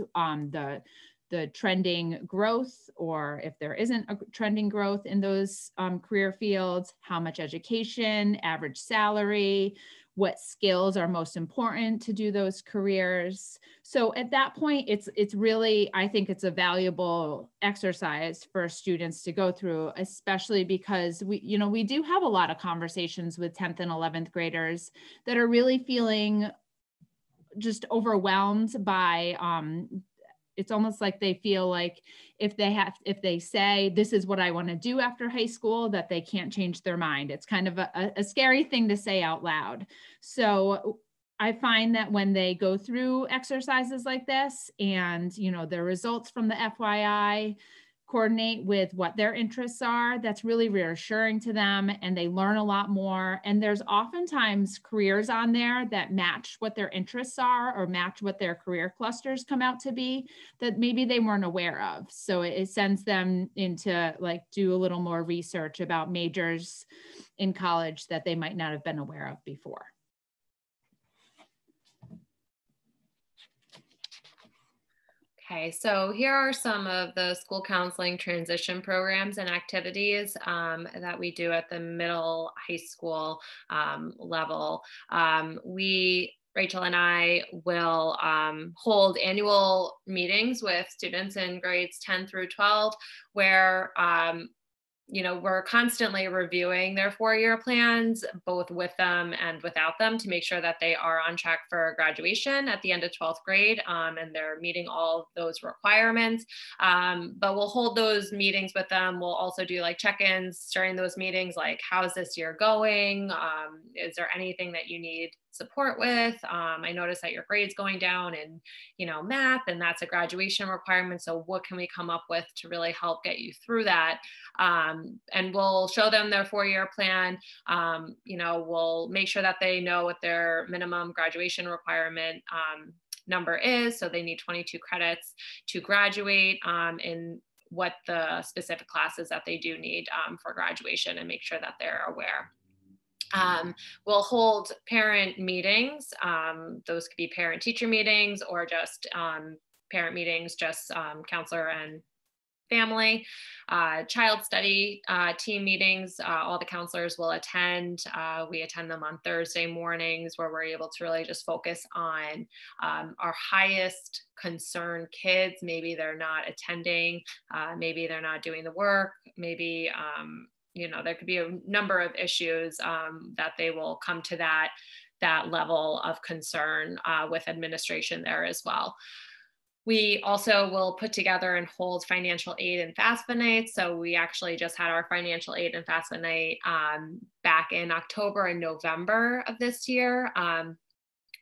the trending growth, or if there isn't a trending growth in those career fields, how much education, average salary, what skills are most important to do those careers. So at that point, it's really, I think it's a valuable exercise for students to go through, especially because we do have a lot of conversations with 10th and 11th graders that are really feeling just overwhelmed by it's almost like they feel like if they say, this is what I want to do after high school, that they can't change their mind. It's kind of a scary thing to say out loud. So I find that when they go through exercises like this and, their results from the FYI coordinate with what their interests are, that's really reassuring to them, and they learn a lot more. And there's oftentimes careers on there that match what their interests are or match what their career clusters come out to be that maybe they weren't aware of. So it sends them into do a little more research about majors in college that they might not have been aware of before. Okay, so here are some of the school counseling transition programs and activities that we do at the middle high school level. Rachel and I will hold annual meetings with students in grades 10 through 12 where we're constantly reviewing their 4-year plans, both with them and without them, to make sure that they are on track for graduation at the end of 12th grade and they're meeting all of those requirements. But we'll hold those meetings with them. We'll also do check-ins during those meetings, like how's this year going? Is there anything that you need support with? I noticed that your grade's going down in, math, and that's a graduation requirement. So what can we come up with to really help get you through that? And we'll show them their 4-year plan. We'll make sure that they know what their minimum graduation requirement number is. So they need 22 credits to graduate in what the specific classes that they do need for graduation, and make sure that they're aware. We'll hold parent meetings. Those could be parent-teacher meetings or just parent meetings, just counselor and family. Child study team meetings, all the counselors will attend. We attend them on Thursday mornings, where we're able to really just focus on our highest concern kids. Maybe they're not attending, maybe they're not doing the work, maybe you know, there could be a number of issues that they will come to that level of concern with administration there as well. We also will put together and hold financial aid and FAFSA nights. So we actually just had our financial aid and FAFSA night back in October and November of this year.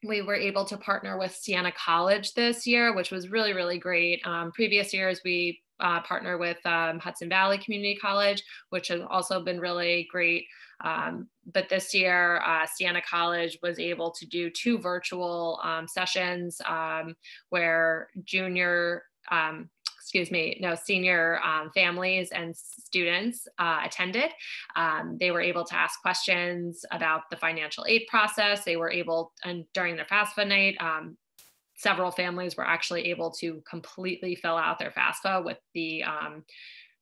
We were able to partner with Siena College this year, which was really, really great. Previous years, we partner with Hudson Valley Community College, which has also been really great. But this year, Siena College was able to do 2 virtual sessions where senior families and students attended. They were able to ask questions about the financial aid process. They were able, and during their FAFSA night, several families were actually able to completely fill out their FAFSA with the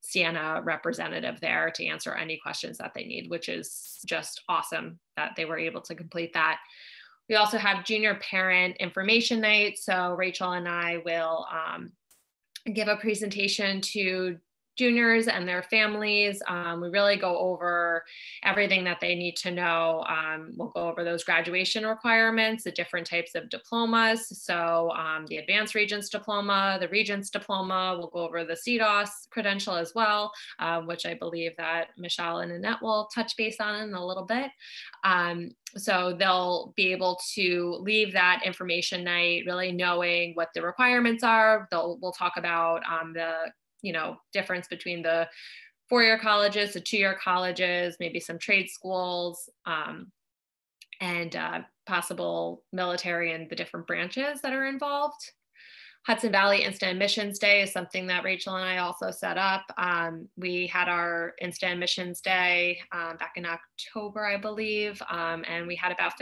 Siena representative there to answer any questions that they need, which is just awesome that they were able to complete that. We also have junior parent information night. So Rachel and I will give a presentation to juniors and their families. We really go over everything that they need to know. We'll go over those graduation requirements, the different types of diplomas. So the Advanced Regents Diploma, the Regents Diploma, we'll go over the CDOS credential as well, which I believe that Michelle and Annette will touch base on in a little bit. So they'll be able to leave that information night really knowing what the requirements are. We'll talk about the difference between the 4-year colleges, the 2-year colleges, maybe some trade schools, and possible military and the different branches that are involved. Hudson Valley Instant Admissions Day is something that Rachel and I also set up. We had our Instant Admissions Day back in October, I believe, and we had about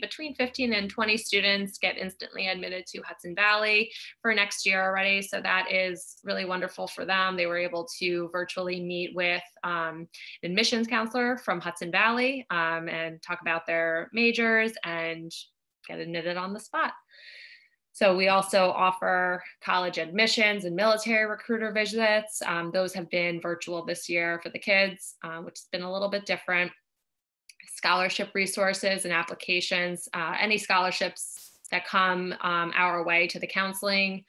between 15 and 20 students get instantly admitted to Hudson Valley for next year already. So that is really wonderful for them. They were able to virtually meet with an admissions counselor from Hudson Valley and talk about their majors and get admitted on the spot. So we also offer college admissions and military recruiter visits. Those have been virtual this year for the kids, which has been a little bit different. Scholarship resources and applications, any scholarships that come our way to the counselors,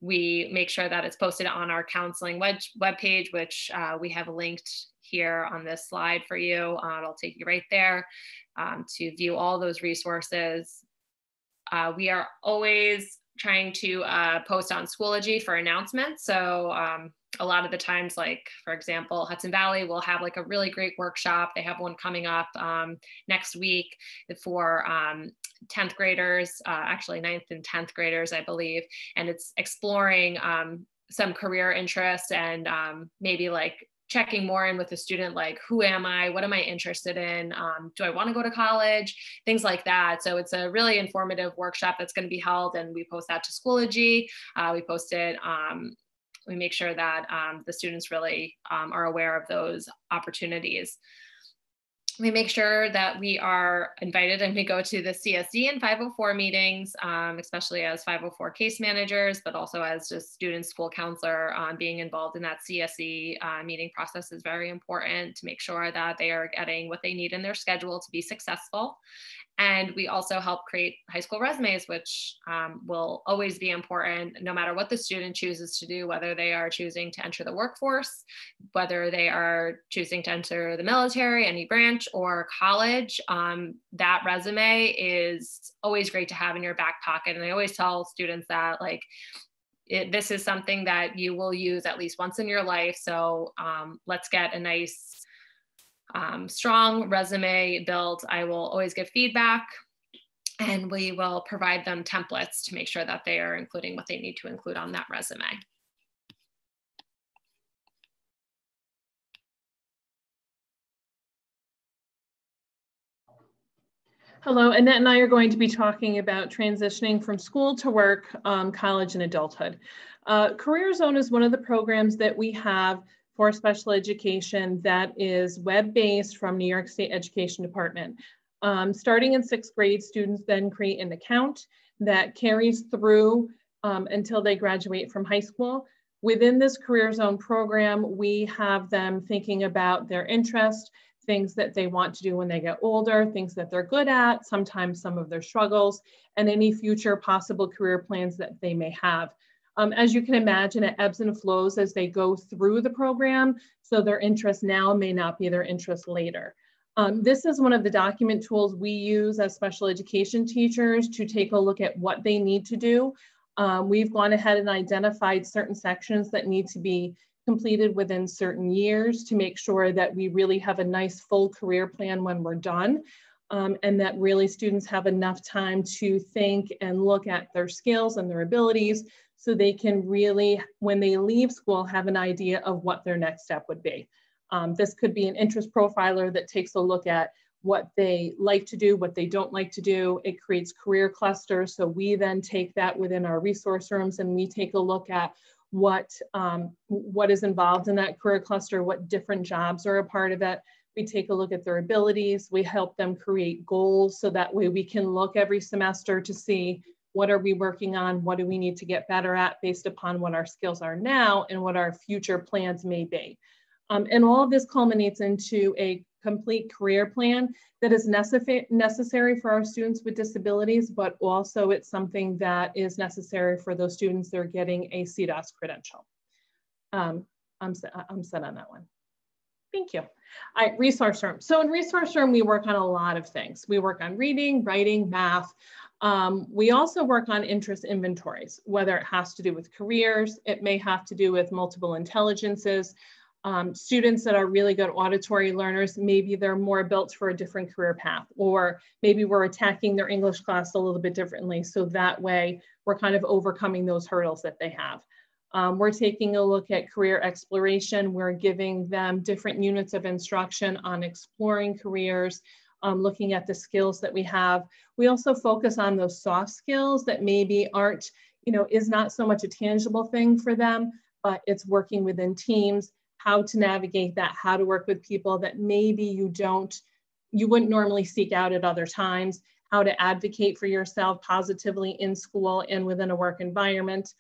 we make sure that it's posted on our counseling webpage, which we have linked here on this slide for you. It'll take you right there to view all those resources. We are always trying to post on Schoology for announcements. So a lot of the times, like for example, Hudson Valley will have like a really great workshop. They have one coming up next week for 10th graders, actually 9th and 10th graders, I believe. And it's exploring some career interests and maybe like checking more in with the student, like, who am I? What am I interested in? Do I want to go to college? Things like that. So it's a really informative workshop that's going to be held, and we post that to Schoology. We post it, we make sure that the students really are aware of those opportunities. We make sure that we are invited and we go to the CSD and 504 meetings, especially as 504 case managers, but also as just student school counselor. Being involved in that CSE meeting process is very important to make sure that they are getting what they need in their schedule to be successful. And we also help create high school resumes, which will always be important no matter what the student chooses to do, whether they are choosing to enter the workforce, whether they are choosing to enter the military, any branch, or college. That resume is always great to have in your back pocket. And I always tell students that, like, this is something that you will use at least once in your life. So let's get a nice strong resume built. I will always give feedback, and we will provide them templates to make sure that they are including what they need to include on that resume. Hello, Annette and I are going to be talking about transitioning from school to work, college, and adulthood. Career Zone is one of the programs that we have for special education that is web-based from New York State Education Department. Starting in 6th grade, students then create an account that carries through until they graduate from high school. Within this Career Zone program, we have them thinking about their interest, things that they want to do when they get older, things that they're good at, sometimes some of their struggles, and any future possible career plans that they may have. As you can imagine, it ebbs and flows as they go through the program, so their interest now may not be their interest later. This is one of the document tools we use as special education teachers to take a look at what they need to do. We've gone ahead and identified certain sections that need to be completed within certain years to make sure that we really have a nice full career plan when we're done, and that really students have enough time to think and look at their skills and their abilities so they can really, when they leave school, have an idea of what their next step would be. This could be an interest profiler that takes a look at what they like to do, what they don't like to do. It creates career clusters. So we then take that within our resource rooms and we take a look at what is involved in that career cluster, what different jobs are a part of it. We take a look at their abilities. We help them create goals so that way we can look every semester to see what are we working on, what do we need to get better at based upon what our skills are now and what our future plans may be. And all of this culminates into a complete career plan that is necessary for our students with disabilities, but also it's something that is necessary for those students that are getting a CDOS credential. I'm set on that one. Thank you. All right, resource room. So in resource room, we work on a lot of things. We work on reading, writing, math. We also work on interest inventories, whether it has to do with careers, it may have to do with multiple intelligences. Students that are really good auditory learners, maybe they're more built for a different career path, or maybe we're attacking their English class a little bit differently. So that way we're kind of overcoming those hurdles that they have. We're taking a look at career exploration. We're giving them different units of instruction on exploring careers, looking at the skills that we have. We also focus on those soft skills that maybe aren't, is not so much a tangible thing for them, but it's working within teams, how to navigate that, how to work with people that maybe you wouldn't normally seek out at other times, how to advocate for yourself positively in school and within a work environment.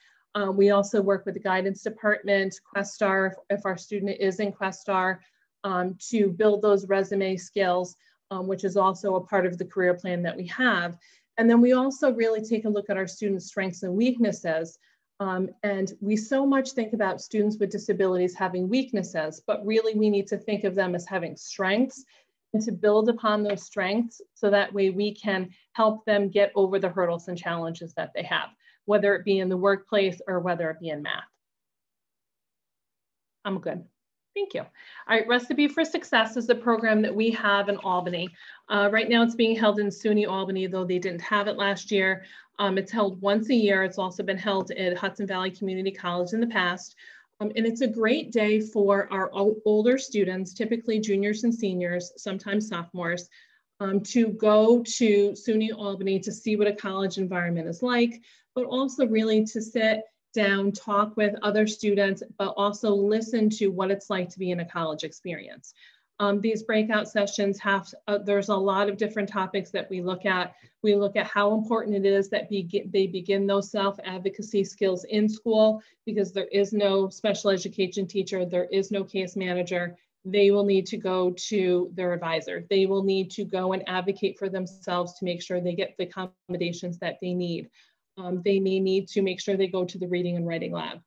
We also work with the guidance department, Questar, if our student is in Questar, to build those resume skills, which is also a part of the career plan that we have. And then we also really take a look at our students' strengths and weaknesses. And we so much think about students with disabilities having weaknesses, but really we need to think of them as having strengths and to build upon those strengths so that way we can help them get over the hurdles and challenges that they have, whether it be in the workplace or whether it be in math. I'm good. Thank you. All right, Recipe for Success is the program that we have in Albany. Right now it's being held in SUNY Albany, though they didn't have it last year. It's held once a year. It's also been held at Hudson Valley Community College in the past. And it's a great day for our older students, typically juniors and seniors, sometimes sophomores, to go to SUNY Albany to see what a college environment is like, but also really to sit down, talk with other students, but also listen to what it's like to be in a college experience. These breakout sessions there's a lot of different topics that we look at. We look at how important it is that they begin those self-advocacy skills in school, because there is no special education teacher, there is no case manager. They will need to go to their advisor. They will need to go and advocate for themselves to make sure they get the accommodations that they need. They may need to make sure they go to the reading and writing lab.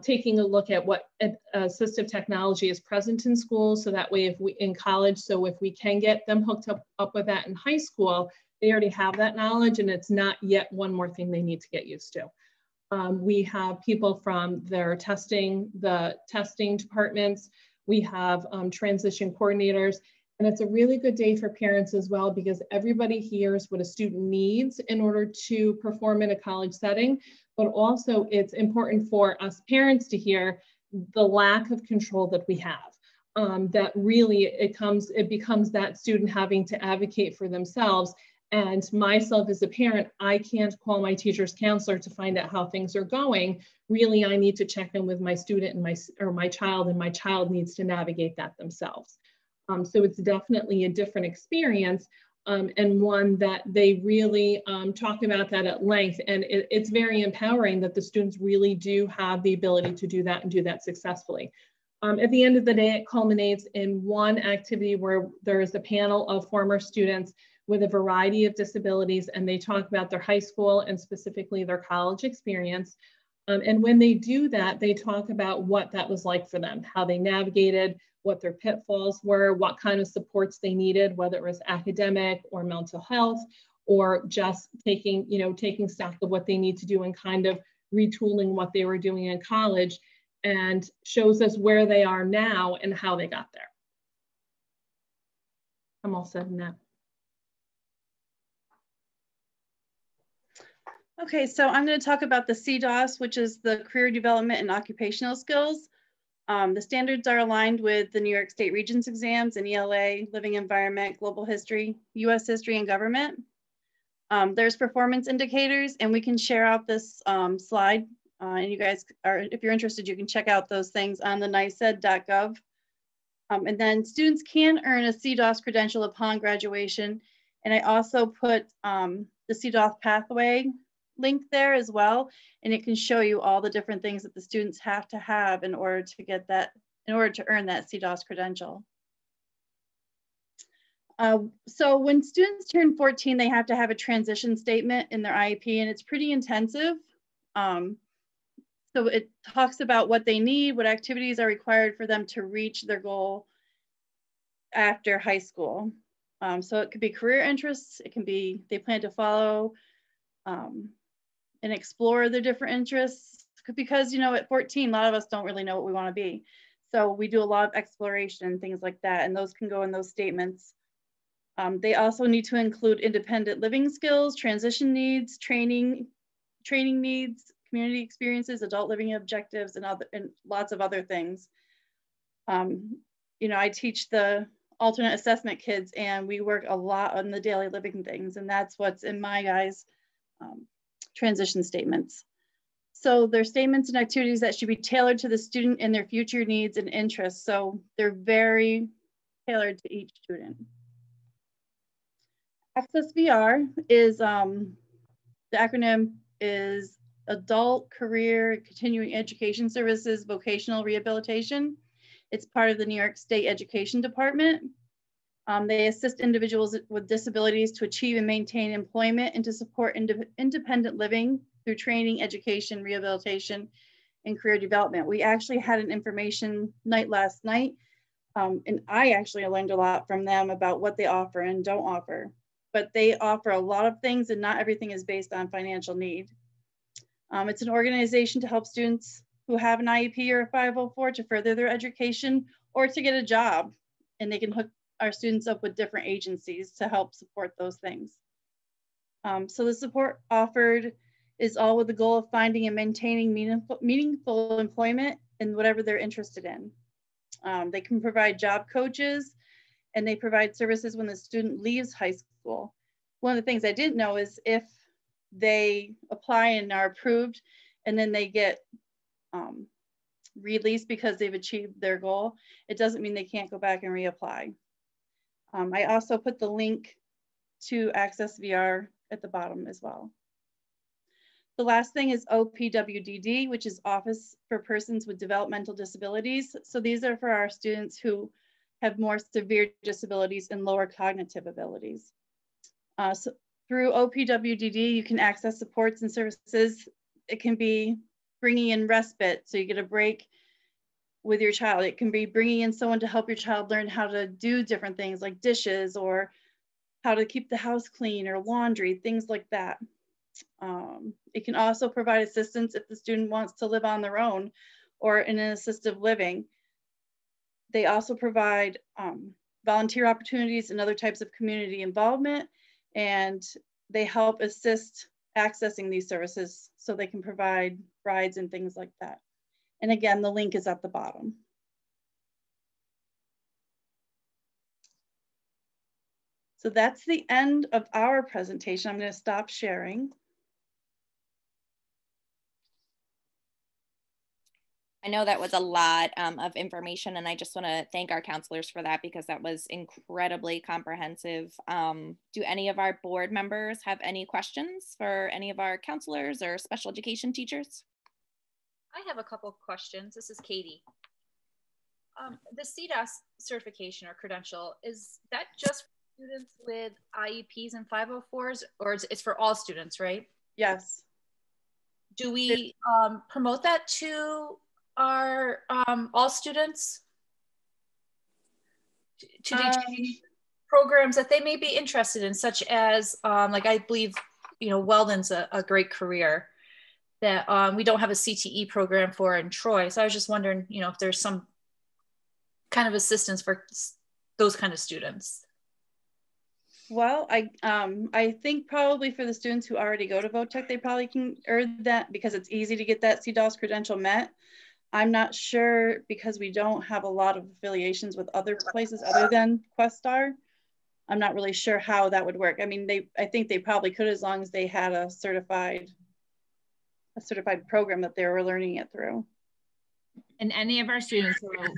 Taking a look at what assistive technology is present in schools, so that way if we in college, so if we can get them hooked up with that in high school, they already have that knowledge and it's not yet one more thing they need to get used to. We have people from the testing departments. We have transition coordinators, and it's a really good day for parents as well, because everybody hears what a student needs in order to perform in a college setting. But also it's important for us parents to hear the lack of control that we have. That really it becomes that student having to advocate for themselves. And myself as a parent, I can't call my teacher's counselor to find out how things are going. Really, I need to check in with my student and my child, and my child needs to navigate that themselves. So it's definitely a different experience. and one that they really talk about that at length. And it's very empowering that the students really do have the ability to do that and do that successfully. At the end of the day, it culminates in one activity where there is a panel of former students with a variety of disabilities, and they talk about their high school and specifically their college experience. And when they do that, they talk about what that was like for them, how they navigated, what their pitfalls were, what kind of supports they needed, whether it was academic or mental health, or just taking stock of what they need to do and kind of retooling what they were doing in college, and shows us where they are now and how they got there. I'm all set in that. Okay, so I'm going to talk about the CDOS, which is the Career Development and Occupational Skills. The standards are aligned with the New York State Regents exams and ELA, Living Environment, Global History, US History, and Government. There's performance indicators, and we can share out this slide. And you guys if you're interested, you can check out those things on the NYSED.gov. And then students can earn a CDOS credential upon graduation. And I also put the CDOS pathway link there as well, and it can show you all the different things that the students have to have in order to get that, in order to earn that CDOS credential. So when students turn 14, they have to have a transition statement in their IEP, and it's pretty intensive. So it talks about what they need, what activities are required for them to reach their goal after high school. So it could be career interests, it can be they plan to follow and explore their different interests, because at 14, a lot of us don't really know what we want to be. So we do a lot of exploration and things like that, and those can go in those statements. They also need to include independent living skills, transition needs, training needs, community experiences, adult living objectives, and lots of other things. I teach the alternate assessment kids, and we work a lot on the daily living things, and that's what's in my guys' transition statements. So they're statements and activities that should be tailored to the student and their future needs and interests. So they're very tailored to each student. Access VR is, the acronym is Adult Career Continuing Education Services Vocational Rehabilitation. It's part of the New York State Education Department. They assist individuals with disabilities to achieve and maintain employment and to support independent living through training, education, rehabilitation, and career development. We actually had an information night last night, and I actually learned a lot from them about what they offer and don't offer. But they offer a lot of things, and not everything is based on financial need. It's an organization to help students who have an IEP or a 504 to further their education or to get a job, and they can hook our students up with different agencies to help support those things. So the support offered is all with the goal of finding and maintaining meaningful employment in whatever they're interested in. They can provide job coaches, and they provide services when the student leaves high school. One of the things I didn't know is if they apply and are approved, and then they get released because they've achieved their goal, it doesn't mean they can't go back and reapply. I also put the link to Access VR at the bottom as well. The last thing is OPWDD, which is Office for Persons with Developmental Disabilities. So these are for our students who have more severe disabilities and lower cognitive abilities. So through OPWDD, you can access supports and services. It can be bringing in respite, so you get a break with your child. It can be bringing in someone to help your child learn how to do different things like dishes, or how to keep the house clean, or laundry, things like that. It can also provide assistance if the student wants to live on their own or in an assistive living. They also provide volunteer opportunities and other types of community involvement, and they help assist accessing these services so they can provide rides and things like that. And again, the link is at the bottom. So that's the end of our presentation. I'm going to stop sharing. I know that was a lot of information, and I just want to thank our counselors for that because that was incredibly comprehensive. Do any of our board members have any questions for any of our counselors or special education teachers? I have a couple of questions. This is Katie. The CDOS certification or credential, is that just for students with IEPs and 504s, or it's for all students, right? Yes. Do we promote that to our all students to teach programs that they may be interested in, such as like I believe, welding's a great career that we don't have a CTE program for in Troy. So I was just wondering, if there's some kind of assistance for those kind of students. Well, I think probably for the students who already go to VOTEC, they probably can earn that because it's easy to get that CDOS credential met. I'm not sure because we don't have a lot of affiliations with other places other than Questar. I'm not really sure how that would work. I mean, I think they probably could as long as they had a certified program that they were learning it through. And any of our students who are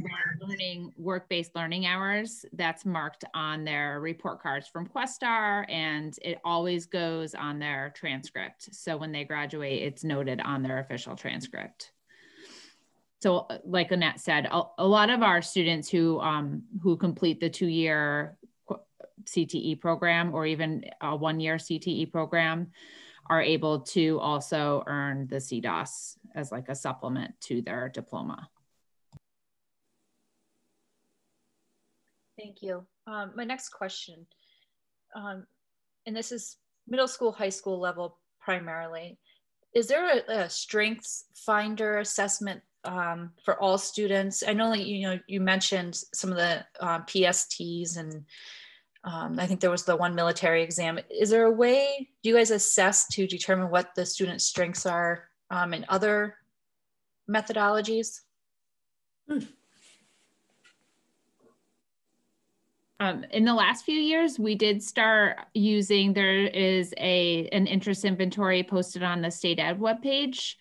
learning work-based learning hours, that's marked on their report cards from Questar, and it always goes on their transcript. So when they graduate, it's noted on their official transcript. So like Annette said, a lot of our students who complete the 2-year CTE program or even a 1-year CTE program are able to also earn the CDOS as like a supplement to their diploma. Thank you. My next question, and this is middle school, high school level primarily. Is there a strengths finder assessment for all students? I know that you mentioned some of the PSTs, and I think there was the one military exam. Is there a way you guys assess to determine what the students' strengths are in other methodologies? In the last few years, we did start using, there is an interest inventory posted on the state ed webpage.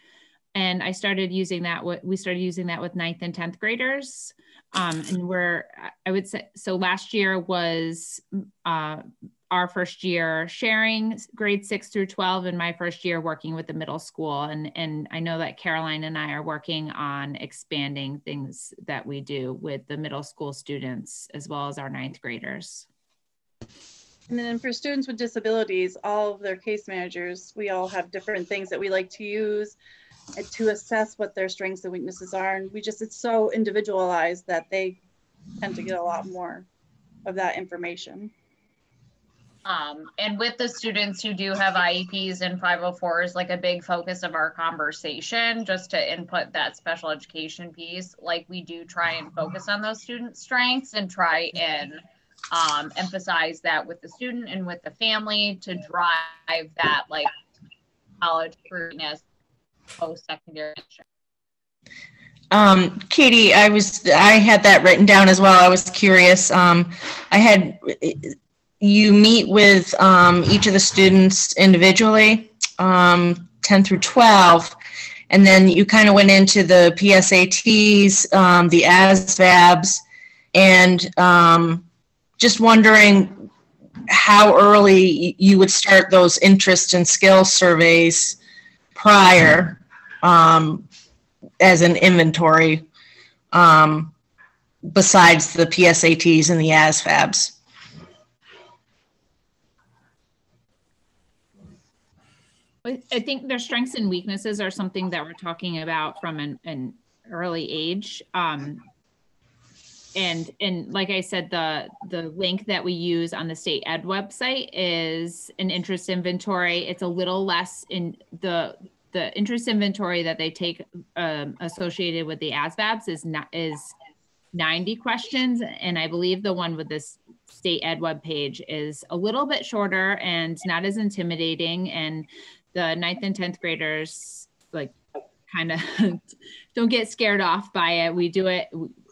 And I started using that. We started using that with 9th and 10th graders. And I would say, so last year was our first year sharing grades 6 through 12, and my first year working with the middle school. And I know that Caroline and I are working on expanding things that we do with the middle school students as well as our 9th graders. And then for students with disabilities, all of their case managers, we all have different things that we like to use to assess what their strengths and weaknesses are. And it's so individualized that they tend to get a lot more of that information. And with the students who do have IEPs and 504s, like a big focus of our conversation, just to input that special education piece, like we do try and focus on those student strengths and try and emphasize that with the student and with the family to drive that like college careerness post-secondary. Katie, I had that written down as well. I was curious. You meet with each of the students individually, 10 through 12, and then you kind of went into the PSATs, the ASVABs, and just wondering how early you would start those interest and skill surveys prior as an inventory besides the PSATs and the ASVABs. I think their strengths and weaknesses are something that we're talking about from an early age. And like I said, the link that we use on the state ed website is an interest inventory. It's a little less in the interest inventory that they take associated with the ASVABs is 90 questions. And I believe the one with this state ed webpage is a little bit shorter and not as intimidating. And the 9th and 10th graders like kind of don't get scared off by it. We do it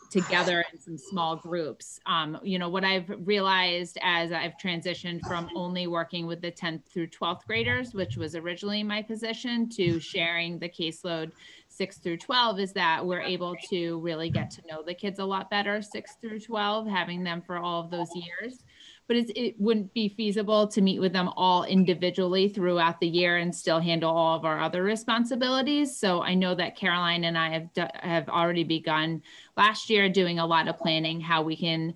together in some small groups. What I've realized as I've transitioned from only working with the 10th through 12th graders, which was originally my position, to sharing the caseload 6 through 12, is that we're able to really get to know the kids a lot better, 6 through 12, having them for all of those years. But it wouldn't be feasible to meet with them all individually throughout the year and still handle all of our other responsibilities. So I know that Caroline and I have already begun last year doing a lot of planning how we can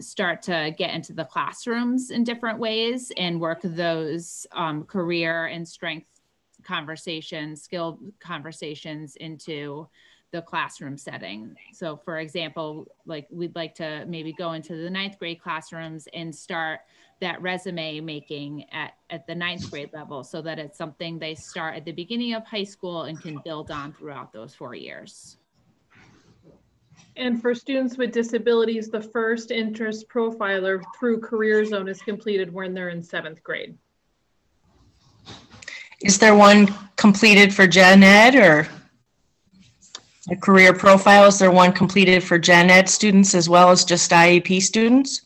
start to get into the classrooms in different ways and work those career and strength conversations, skill conversations into the classroom setting. So for example, like we'd like to maybe go into the 9th grade classrooms and start that resume making at the 9th grade level, so that it's something they start at the beginning of high school and can build on throughout those 4 years. And for students with disabilities, the first interest profiler through Career Zone is completed when they're in 7th grade. Is there one completed for Gen Ed or a career profile? Is there one completed for Gen Ed students as well as just IEP students?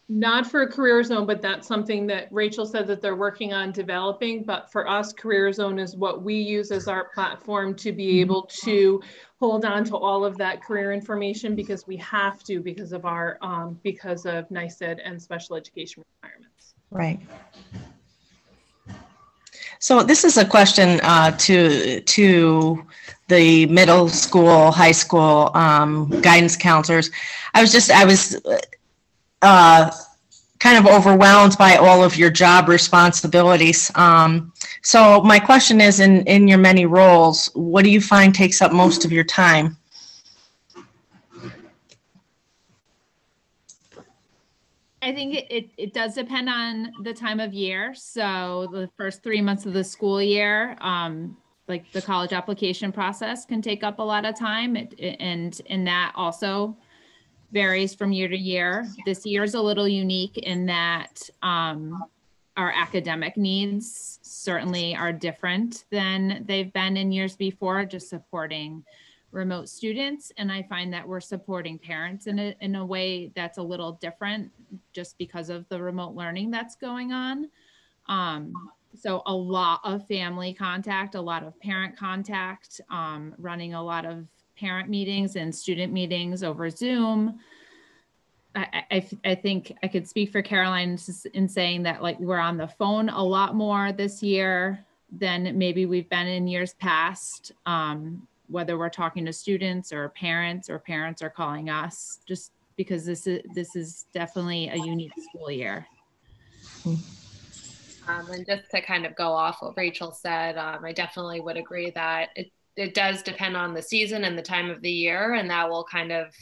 Not for Career Zone, but that's something that Rachel said that they're working on developing. But for us, Career Zone is what we use as our platform to be able to hold on to all of that career information, because we have to, because of our because of NYSED and special education requirements. Right. So this is a question to the middle school, high school guidance counselors. I was kind of overwhelmed by all of your job responsibilities. So my question is, in your many roles, what do you find takes up most of your time? I think it does depend on the time of year. So the first 3 months of the school year, like the college application process can take up a lot of time, and that also varies from year to year. This year is a little unique in that our academic needs certainly are different than they've been in years before, just supporting remote students. And I find that we're supporting parents in a way that's a little different just because of the remote learning that's going on. So a lot of family contact, a lot of parent contact, running a lot of parent meetings and student meetings over Zoom. I think I could speak for Caroline in saying that, like, we're on the phone a lot more this year than maybe we've been in years past, whether we're talking to students or parents are calling us, just because this is definitely a unique school year. And just to kind of go off what Rachel said, I definitely would agree that it does depend on the season and the time of the year, and that will kind of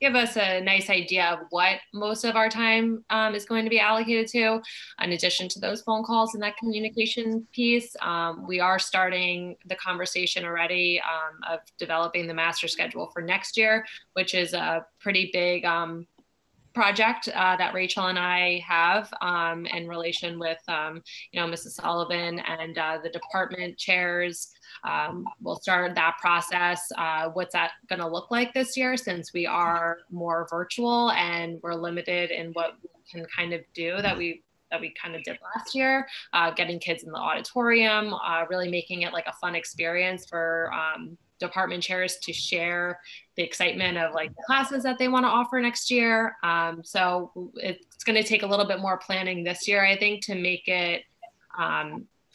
give us a nice idea of what most of our time is going to be allocated to. In addition to those phone calls and that communication piece, we are starting the conversation already of developing the master schedule for next year, which is a pretty big project that Rachel and I have in relation with, Mrs. Sullivan and the department chairs. We'll start that process. What's that going to look like this year, since we are more virtual and we're limited in what we can kind of do that we kind of did last year, getting kids in the auditorium, really making it like a fun experience for department chairs to share the excitement of like the classes that they want to offer next year. So it's going to take a little bit more planning this year, I think, to make it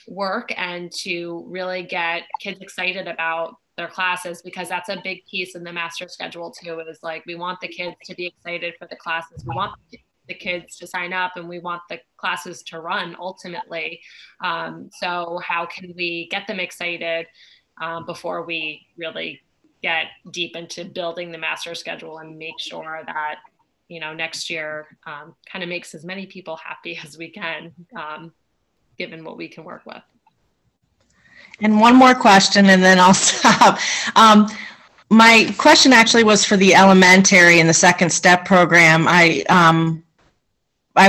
work and to really get kids excited about their classes, because that's a big piece in the master schedule too, is like, we want the kids to be excited for the classes. We want the kids to sign up and we want the classes to run ultimately. So how can we get them excited before we really get deep into building the master schedule and make sure that, next year kind of makes as many people happy as we can, given what we can work with. And one more question, and then I'll stop. My question actually was for the elementary and the second step program. I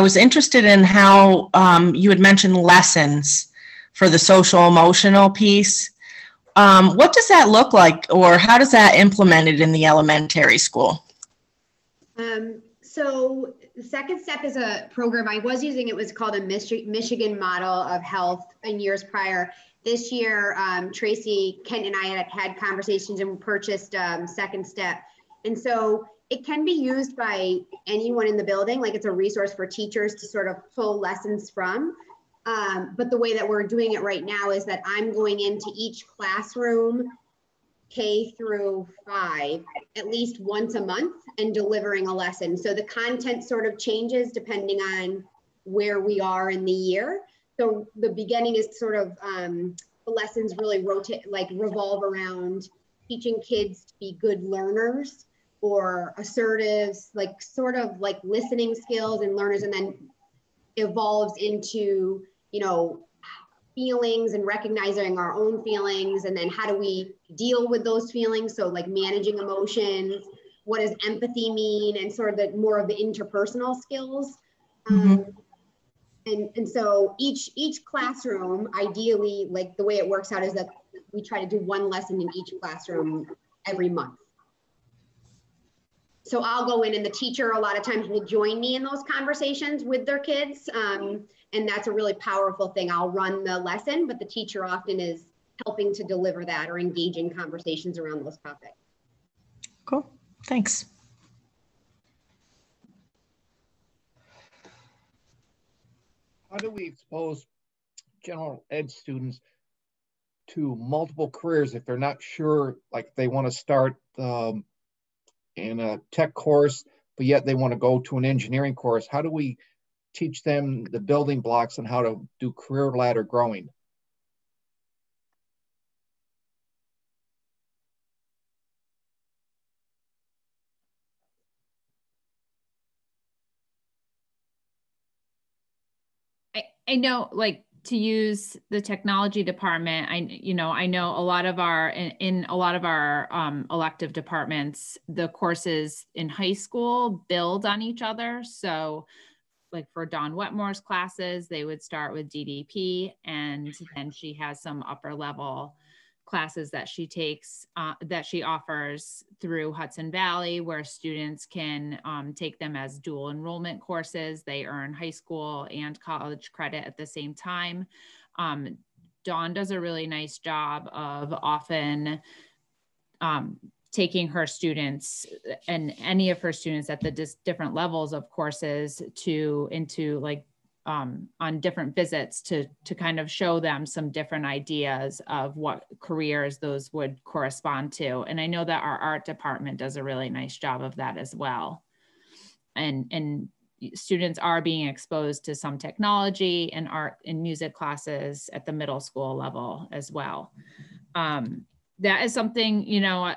was interested in how you had mentioned lessons for the social emotional piece. What does that look like, or how does that implemented in the elementary school? So the second step is a program I was using. It was called a Michigan model of health in years prior. This year, Tracy, Kent, and I had conversations and purchased Second Step. And so it can be used by anyone in the building. Like, it's a resource for teachers to sort of pull lessons from. But the way that we're doing it right now is that I'm going into each classroom, K through 5, at least once a month, and delivering a lesson. So the content sort of changes depending on where we are in the year. So the beginning is sort of, the lessons really revolve around teaching kids to be good learners or assertives, like sort of like listening skills and learners, and then evolves into, you know, feelings and recognizing our own feelings, and then how do we deal with those feelings? So like managing emotions, what does empathy mean, and sort of the more of the interpersonal skills. And so each classroom, ideally, like the way it works out is that we try to do one lesson in each classroom every month. So I'll go in, and the teacher a lot of times will join me in those conversations with their kids. And that's a really powerful thing. I'll run the lesson, but the teacher often is helping to deliver that or engaging conversations around those topics. Cool, thanks. How do we expose general ed students to multiple careers if they're not sure, like they want to start in a tech course, but yet they want to go to an engineering course? How do we teach them the building blocks on how to do career ladder growing? I know, like, to use the technology department, I know a lot of our, in a lot of our elective departments, the courses in high school build on each other. So like for Dawn Wetmore's classes, they would start with DDP, and then she has some upper level classes that she takes, that she offers through Hudson Valley, where students can take them as dual enrollment courses. They earn high school and college credit at the same time. Dawn does a really nice job of often taking her students and any of her students at the different levels of courses into like on different visits to kind of show them some different ideas of what careers those would correspond to. And I know that our art department does a really nice job of that as well. And students are being exposed to some technology and art and music classes at the middle school level as well. That is something, you know,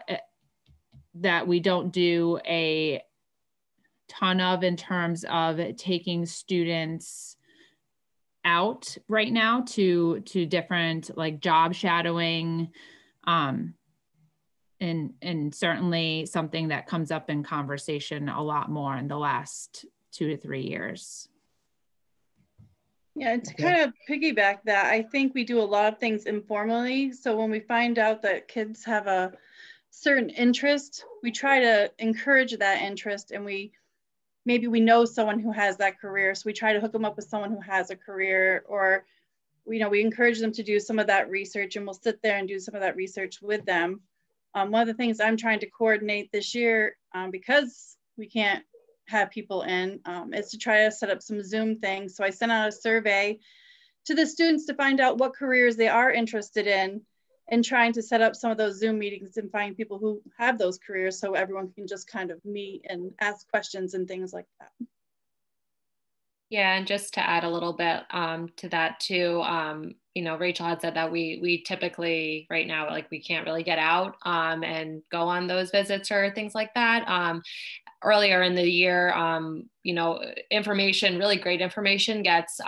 that we don't do a ton of in terms of taking students out right now to different like job shadowing, and certainly something that comes up in conversation a lot more in the last 2 to 3 years. Yeah, to kind of piggyback that, I think we do a lot of things informally. So when we find out that kids have a certain interest, we try to encourage that interest, and maybe we know someone who has that career, so we try to hook them up with someone who has a career, or we encourage them to do some of that research, and we'll sit there and do some of that research with them. One of the things I'm trying to coordinate this year, because we can't have people in, is to try to set up some Zoom things. So I sent out a survey to the students to find out what careers they are interested in, and trying to set up some of those Zoom meetings and find people who have those careers so everyone can just kind of meet and ask questions and things like that. Yeah, and just to add a little bit to that too, you know, Rachel had said that we typically right now, like, we can't really get out and go on those visits or things like that. Earlier in the year, you know, information, really great information gets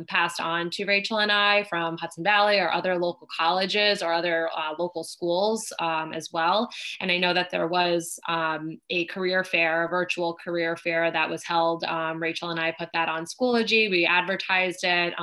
passed on to Rachel and I from Hudson Valley or other local colleges or other local schools as well. And I know that there was a career fair, a virtual career fair that was held. Rachel and I put that on Schoology. We advertised it.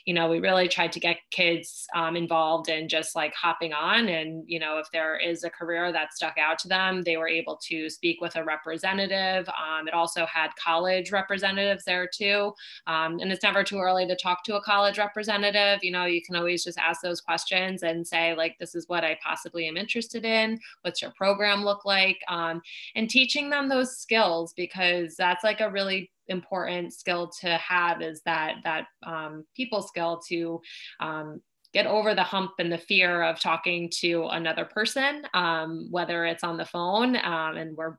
You know, we really tried to get kids involved in just like hopping on. And, you know, if there is a career that stuck out to them, they were able to speak with a representative. It also had college representatives there too. And it's never too early to talk to a college representative. You know, you can always just ask those questions and say, like, this is what I possibly am interested in. What's your program look like? And teaching them those skills, because that's like a really important skill to have, is that people skill to get over the hump and the fear of talking to another person, whether it's on the phone, and we're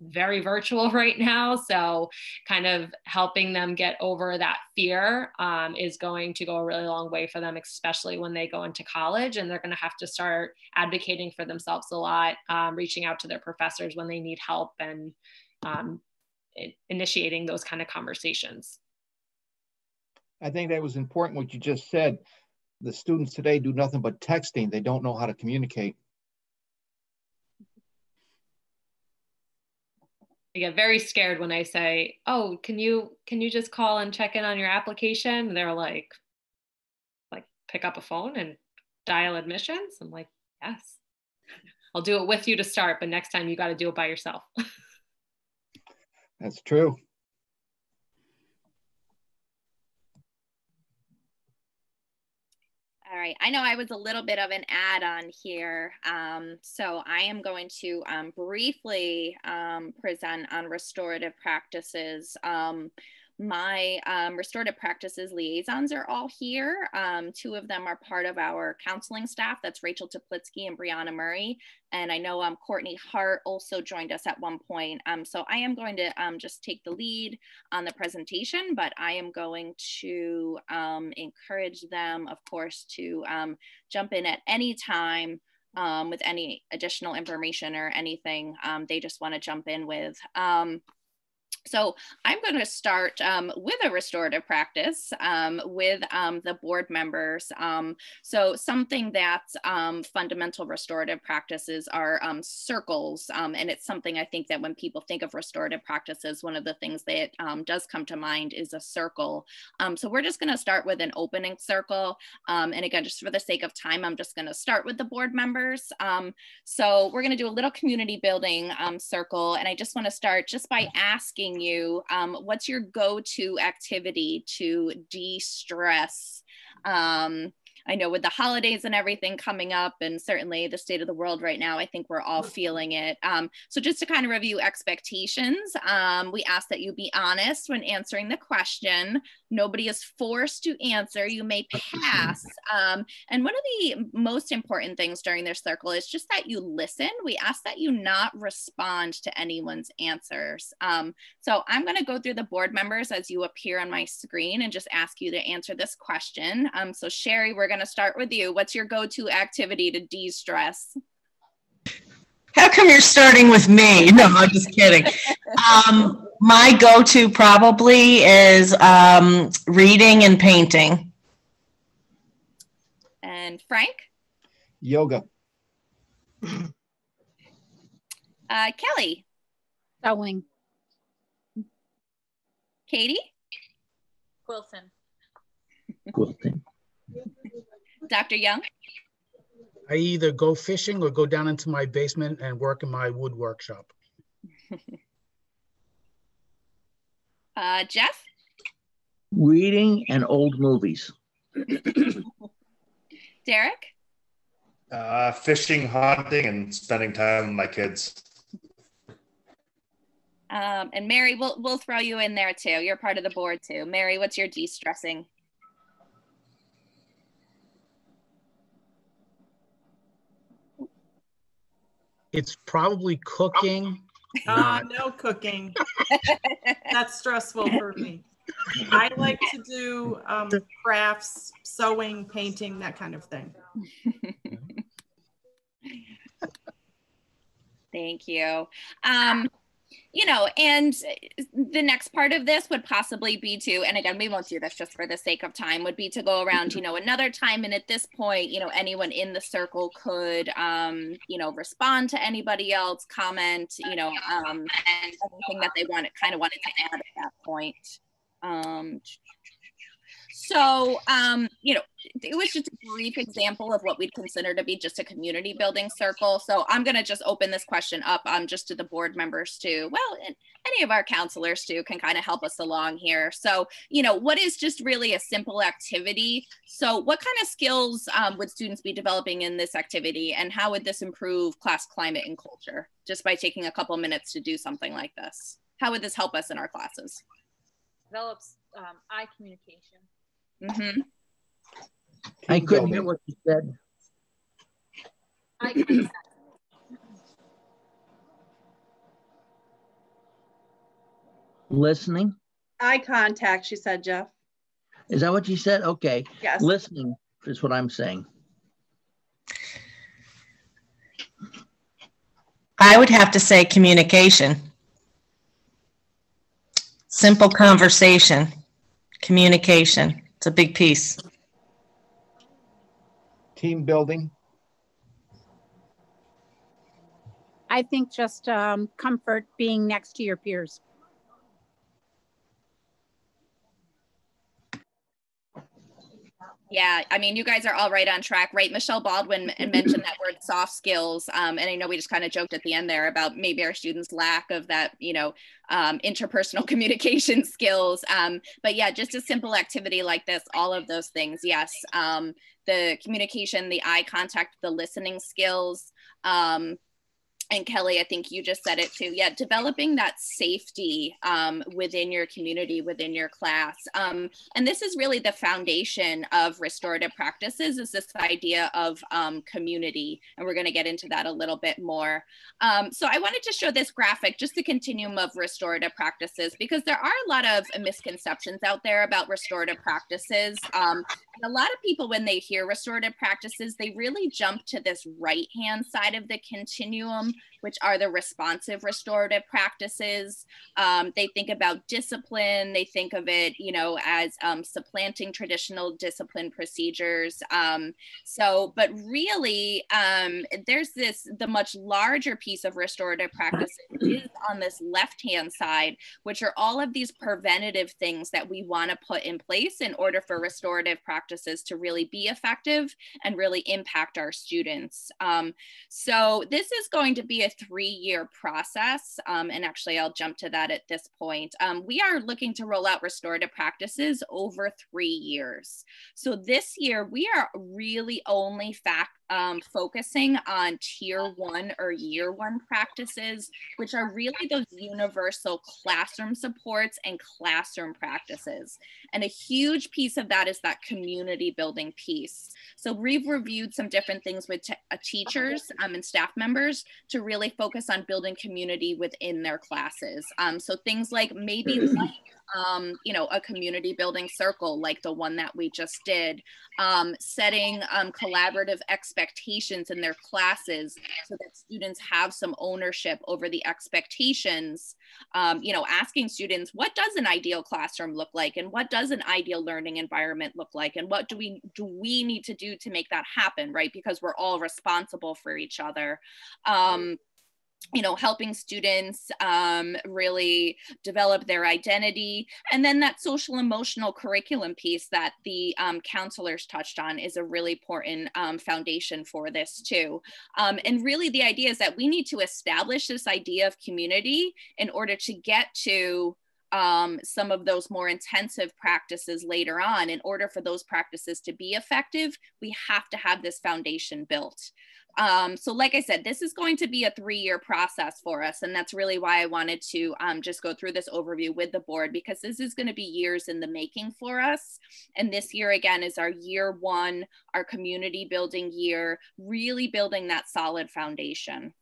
very virtual right now. So kind of helping them get over that fear is going to go a really long way for them, especially when they go into college and they're going to have to start advocating for themselves a lot, reaching out to their professors when they need help, and initiating those kind of conversations. I think that was important what you just said. The students today do nothing but texting. They don't know how to communicate. I get very scared when I say, oh, can you just call and check in on your application? And they're like pick up a phone and dial admissions. I'm like, yes, I'll do it with you to start, but next time you got to do it by yourself. That's true. All right, I know I was a little bit of an add-on here. So I am going to briefly present on restorative practices. My restorative practices liaisons are all here. Two of them are part of our counseling staff. That's Rachel Teplitsky and Brianna Murray. And I know Courtney Hart also joined us at one point. So I am going to just take the lead on the presentation, but I am going to encourage them, of course, to jump in at any time with any additional information or anything they just want to jump in with. So I'm going to start with a restorative practice with the board members. So something that's fundamental restorative practices are circles. And it's something I think that when people think of restorative practices, one of the things that does come to mind is a circle. So we're just going to start with an opening circle. And again, just for the sake of time, I'm just going to start with the board members. So we're going to do a little community building circle. And I just want to start just by asking you, what's your go-to activity to de-stress? I know with the holidays and everything coming up, and certainly the state of the world right now, I think we're all feeling it. So just to kind of review expectations, we ask that you be honest when answering the question. Nobody is forced to answer. You may pass. And one of the most important things during this circle is just that you listen. We ask that you not respond to anyone's answers. So I'm going to go through the board members as you appear on my screen and just ask you to answer this question. So Sherry, we're going to start with you. What's your go-to activity to de-stress? How come you're starting with me? No, I'm just kidding. My go-to probably is reading and painting. And Frank? Yoga. Kelly? Sewing. Katie? Quilting. Quilting. Dr. Young? I either go fishing or go down into my basement and work in my wood workshop. Jeff? Reading and old movies. Derek? Fishing, hunting, and spending time with my kids. And Mary, we'll throw you in there too. You're part of the board too. Mary, what's your de-stressing? It's probably cooking. No cooking. That's stressful for me. I like to do crafts, sewing, painting, that kind of thing. Thank you. You know, and the next part of this would possibly be to, and again, we won't do this just for the sake of time, would be to go around, you know, another time. And at this point, you know, anyone in the circle could, you know, respond to anybody else, comment, you know, anything that they wanted to add at that point. So, you know, it was just a brief example of what we'd consider to be just a community building circle. So I'm going to just open this question up just to the board members too. Well, and any of our counselors too can kind of help us along here. So, you know, what is just really a simple activity? So what kind of skills would students be developing in this activity, and how would this improve class climate and culture just by taking a couple minutes to do something like this? How would this help us in our classes? Develops eye communication. Mm-hmm. I couldn't hear what you said. Eye contact. Listening? Eye contact, she said, Jeff. Is that what you said? Okay. Yes. Listening is what I'm saying. I would have to say communication. Simple conversation, communication. It's a big piece. Team building. I think just comfort being next to your peers. Yeah, I mean, you guys are all right on track, right? Michelle Baldwin mentioned that word soft skills. And I know we just kind of joked at the end there about maybe our students' lack of that, you know, interpersonal communication skills. But yeah, just a simple activity like this, all of those things, yes. The communication, the eye contact, the listening skills, and Kelly, I think you just said it too. Yeah, developing that safety within your community, within your class. And this is really the foundation of restorative practices, is this idea of community. And we're gonna get into that a little bit more. So I wanted to show this graphic, just the continuum of restorative practices, because there are a lot of misconceptions out there about restorative practices. And a lot of people, when they hear restorative practices, they really jump to this right-hand side of the continuum, which are the responsive restorative practices. They think about discipline. They think of it, you know, as supplanting traditional discipline procedures. But really, there's the much larger piece of restorative practices is on this left-hand side, which are all of these preventative things that we want to put in place in order for restorative practices to really be effective and really impact our students. So this is going to be a 3-year process. And actually I'll jump to that at this point. We are looking to roll out restorative practices over 3 years. So this year we are really only focusing on tier 1 or year 1 practices, which are really those universal classroom supports and classroom practices. And a huge piece of that is that community building piece. So we've reviewed some different things with teachers and staff members to really focus on building community within their classes. So things like maybe you know, a community building circle like the one that we just did, setting collaborative expectations in their classes so that students have some ownership over the expectations, you know, asking students, what does an ideal classroom look like, and what does an ideal learning environment look like, and what do we need to do to make that happen, right? Because we're all responsible for each other. You know, helping students really develop their identity. And then that social emotional curriculum piece that the counselors touched on is a really important foundation for this too. And really the idea is that we need to establish this idea of community in order to get to some of those more intensive practices later on. In order for those practices to be effective, we have to have this foundation built. So like I said, this is going to be a 3-year process for us. And that's really why I wanted to just go through this overview with the board, because this is going to be years in the making for us. And this year, again, is our year 1, our community building year, really building that solid foundation.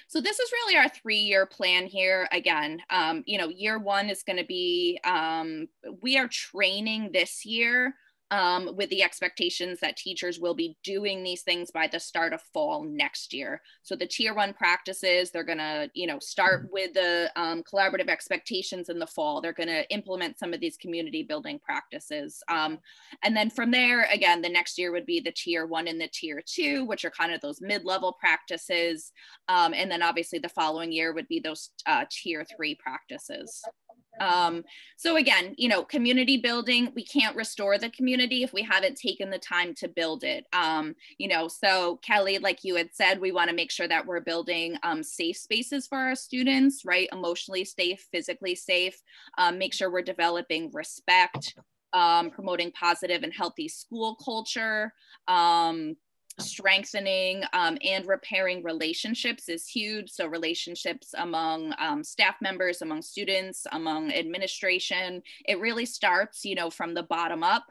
So this is really our 3-year plan here. Again, you know, year 1 is going to be, we are training this year with the expectations that teachers will be doing these things by the start of fall next year. So the tier 1 practices, they're gonna, start with the collaborative expectations in the fall. They're gonna implement some of these community building practices. And then from there, again, the next year would be the tier 1 and the tier 2, which are kind of those mid-level practices. And then obviously the following year would be those tier 3 practices. So again, community building, we can't restore the community if we haven't taken the time to build it. So Kelly, like you had said, we want to make sure that we're building safe spaces for our students, right? Emotionally safe, physically safe, make sure we're developing respect, promoting positive and healthy school culture, strengthening and repairing relationships is huge. So relationships among staff members, among students, among administration. It really starts, from the bottom up.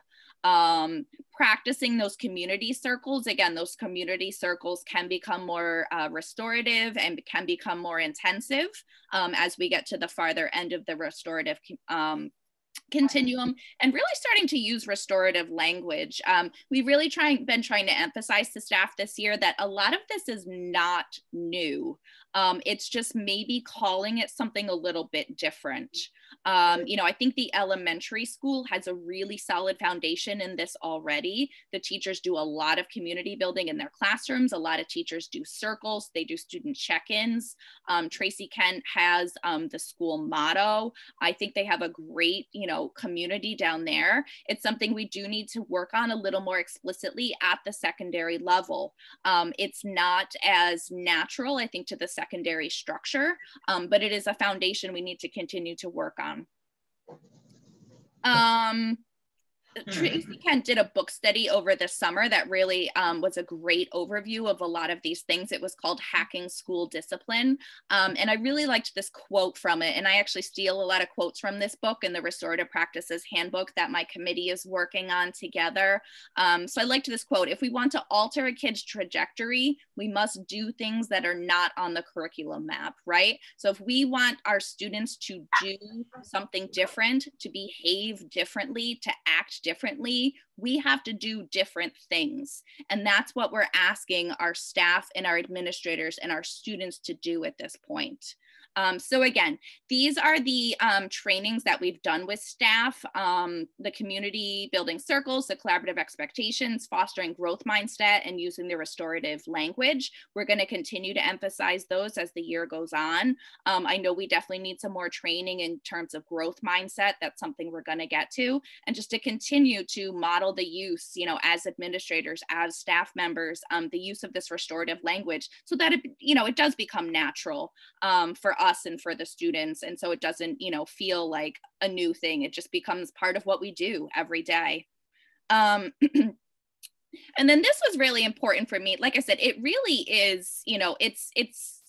Practicing those community circles. Again, those community circles can become more restorative and can become more intensive as we get to the farther end of the restorative continuum, and really starting to use restorative language. We've really been trying to emphasize to staff this year that a lot of this is not new. It's just maybe calling it something a little bit different. I think the elementary school has a really solid foundation in this already. The teachers do a lot of community building in their classrooms. A lot of teachers do circles. They do student check-ins. Tracy Kent has the school motto. I think they have a great, community down there. It's something we do need to work on a little more explicitly at the secondary level. It's not as natural, I think, to the secondary structure, but it is a foundation we need to continue to work on. Tracy Kent did a book study over the summer that really was a great overview of a lot of these things. It was called Hacking School Discipline. And I really liked this quote from it. And I actually steal a lot of quotes from this book in the Restorative Practices Handbook that my committee is working on together. So I liked this quote: "If we want to alter a kid's trajectory, we must do things that are not on the curriculum map," right? So if we want our students to do something different, to behave differently, to act differently, we have to do different things. And that's what we're asking our staff and our administrators and our students to do at this point. So again, these are the trainings that we've done with staff, the community building circles, the collaborative expectations, fostering growth mindset, and using the restorative language. We're going to continue to emphasize those as the year goes on. I know we definitely need some more training in terms of growth mindset. That's something we're going to get to. And just to continue to model the use, as administrators, as staff members, the use of this restorative language so that it does become natural for us and for the students. And so it doesn't, feel like a new thing. It just becomes part of what we do every day. And then this was really important for me. Like I said, it really is, it's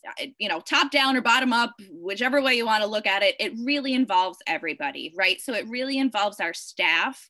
top down or bottom up, whichever way you want to look at it, it really involves everybody, right? So it really involves our staff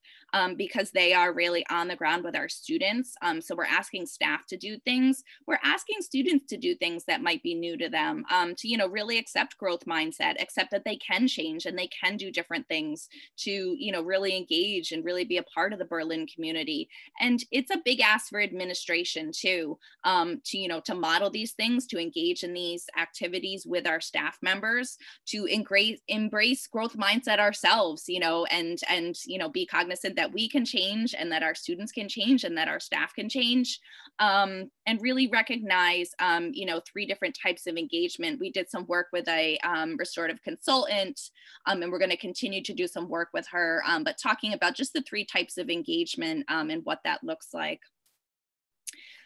because they are really on the ground with our students. So we're asking staff to do things. We're asking students to do things that might be new to them, to, really accept growth mindset, accept that they can change and they can do different things, to, really engage and really be a part of the Berlin community. And it's a big ask for administration too, to model these things, to engage in these activities with our staff members, to embrace growth mindset ourselves, and be cognizant that we can change and that our students can change and that our staff can change, and really recognize, 3 different types of engagement. We did some work with a restorative consultant, and we're going to continue to do some work with her, but talking about just the 3 types of engagement and what that looks like.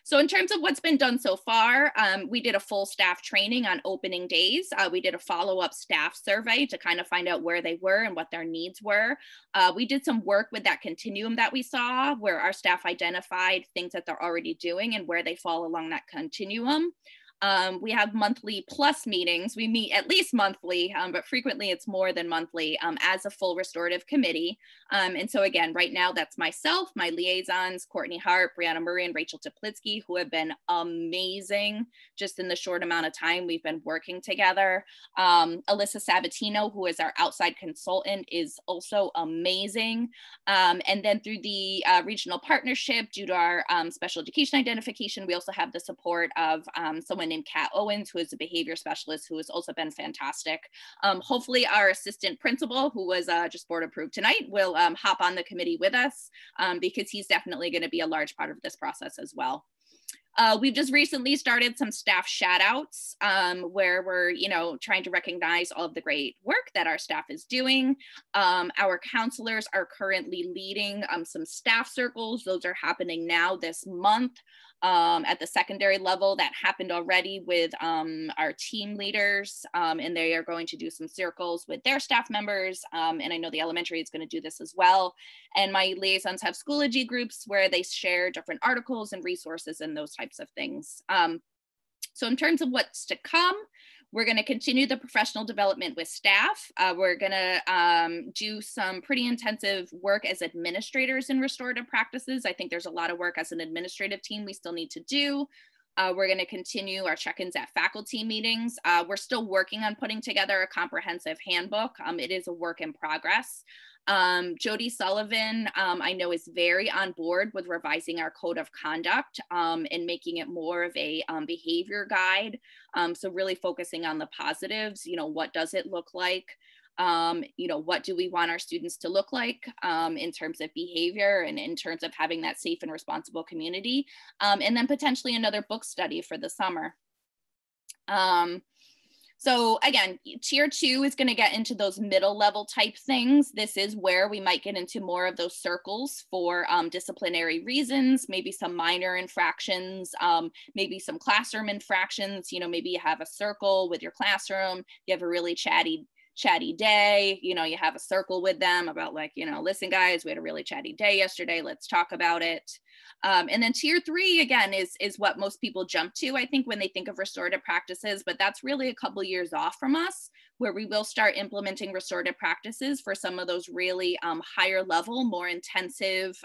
So in terms of what's been done so far, we did a full staff training on opening days. We did a follow-up staff survey to kind of find out where they were and what their needs were. We did some work with that continuum that we saw, where our staff identified things that they're already doing and where they fall along that continuum. We have monthly plus meetings. We meet at least monthly, but frequently it's more than monthly as a full restorative committee. And so again, right now that's myself, my liaisons, Courtney Hart, Brianna Murray, and Rachel Teplitsky, who have been amazing just in the short amount of time we've been working together. Alyssa Sabatino, who is our outside consultant, is also amazing. And then through the regional partnership, due to our special education identification, we also have the support of someone named Kat Owens, who is a behavior specialist, who has also been fantastic. Hopefully our assistant principal, who was just board approved tonight, will hop on the committee with us because he's definitely going to be a large part of this process as well. We've just recently started some staff shout outs where we're, trying to recognize all of the great work that our staff is doing. Our counselors are currently leading some staff circles. Those are happening now this month. At the secondary level, that happened already with our team leaders, and they are going to do some circles with their staff members, and I know the elementary is going to do this as well. And my liaisons have Schoology groups where they share different articles and resources and those types of things. So in terms of what's to come, we're going to continue the professional development with staff. We're going to do some pretty intensive work as administrators in restorative practices. I think there's a lot of work as an administrative team we still need to do. We're going to continue our check-ins at faculty meetings. We're still working on putting together a comprehensive handbook. It is a work in progress. Jody Sullivan, I know, is very on board with revising our code of conduct and making it more of a behavior guide. So really focusing on the positives, what does it look like? What do we want our students to look like in terms of behavior and in terms of having that safe and responsible community? And then potentially another book study for the summer. So again, tier 2 is going to get into those middle level type things. This is where we might get into more of those circles for disciplinary reasons, maybe some minor infractions, maybe some classroom infractions. Maybe you have a circle with your classroom, you have a really chatty day, you have a circle with them about listen guys, we had a really chatty day yesterday, let's talk about it. And then tier 3 again is what most people jump to, I think, when they think of restorative practices, but that's really a couple years off from us, where we will start implementing restorative practices for some of those really higher level, more intensive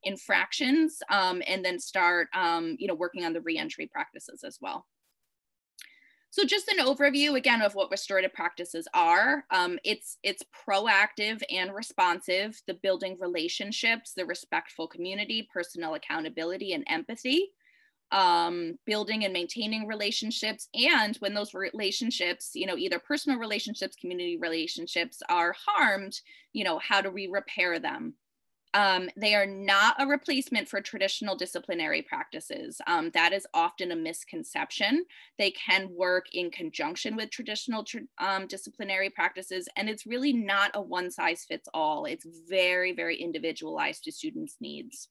infractions, and then start working on the reentry practices as well. So just an overview again of what restorative practices are. It's proactive and responsive, the building relationships, the respectful community, personal accountability and empathy, building and maintaining relationships. And when those relationships, either personal relationships, community relationships are harmed, how do we repair them? They are not a replacement for traditional disciplinary practices. That is often a misconception. They can work in conjunction with traditional disciplinary practices, and it's really not a one size fits all. It's very, very individualized to students' needs.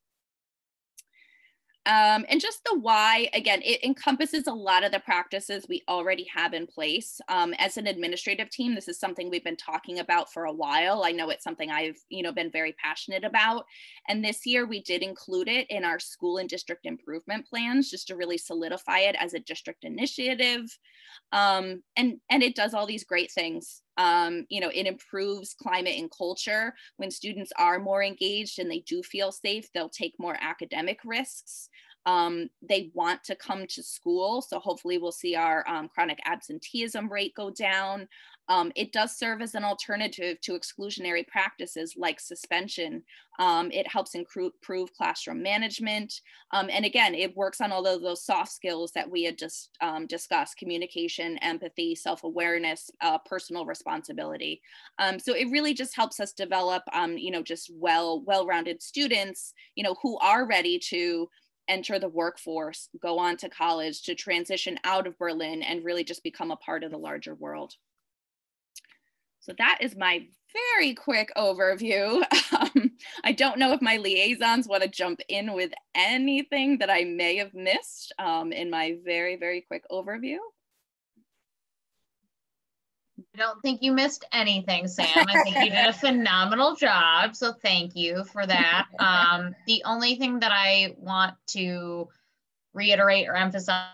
And just the why, again, it encompasses a lot of the practices we already have in place. As an administrative team, this is something we've been talking about for a while. I know it's something I've, been very passionate about. And this year we did include it in our school and district improvement plans, just to really solidify it as a district initiative. And it does all these great things. It improves climate and culture. When students are more engaged and they do feel safe, they'll take more academic risks. They want to come to school. So hopefully we'll see our chronic absenteeism rate go down. It does serve as an alternative to exclusionary practices like suspension. It helps improve classroom management. And again, it works on all of those soft skills that we had just discussed: communication, empathy, self-awareness, personal responsibility. So it really just helps us develop, just well-rounded students, who are ready to enter the workforce, go on to college, to transition out of Berlin and really just become a part of the larger world. So that is my very quick overview. I don't know if my liaisons want to jump in with anything that I may have missed in my very, very quick overview. I don't think you missed anything, Sam. I think you did a phenomenal job. So thank you for that. The only thing that I want to reiterate or emphasize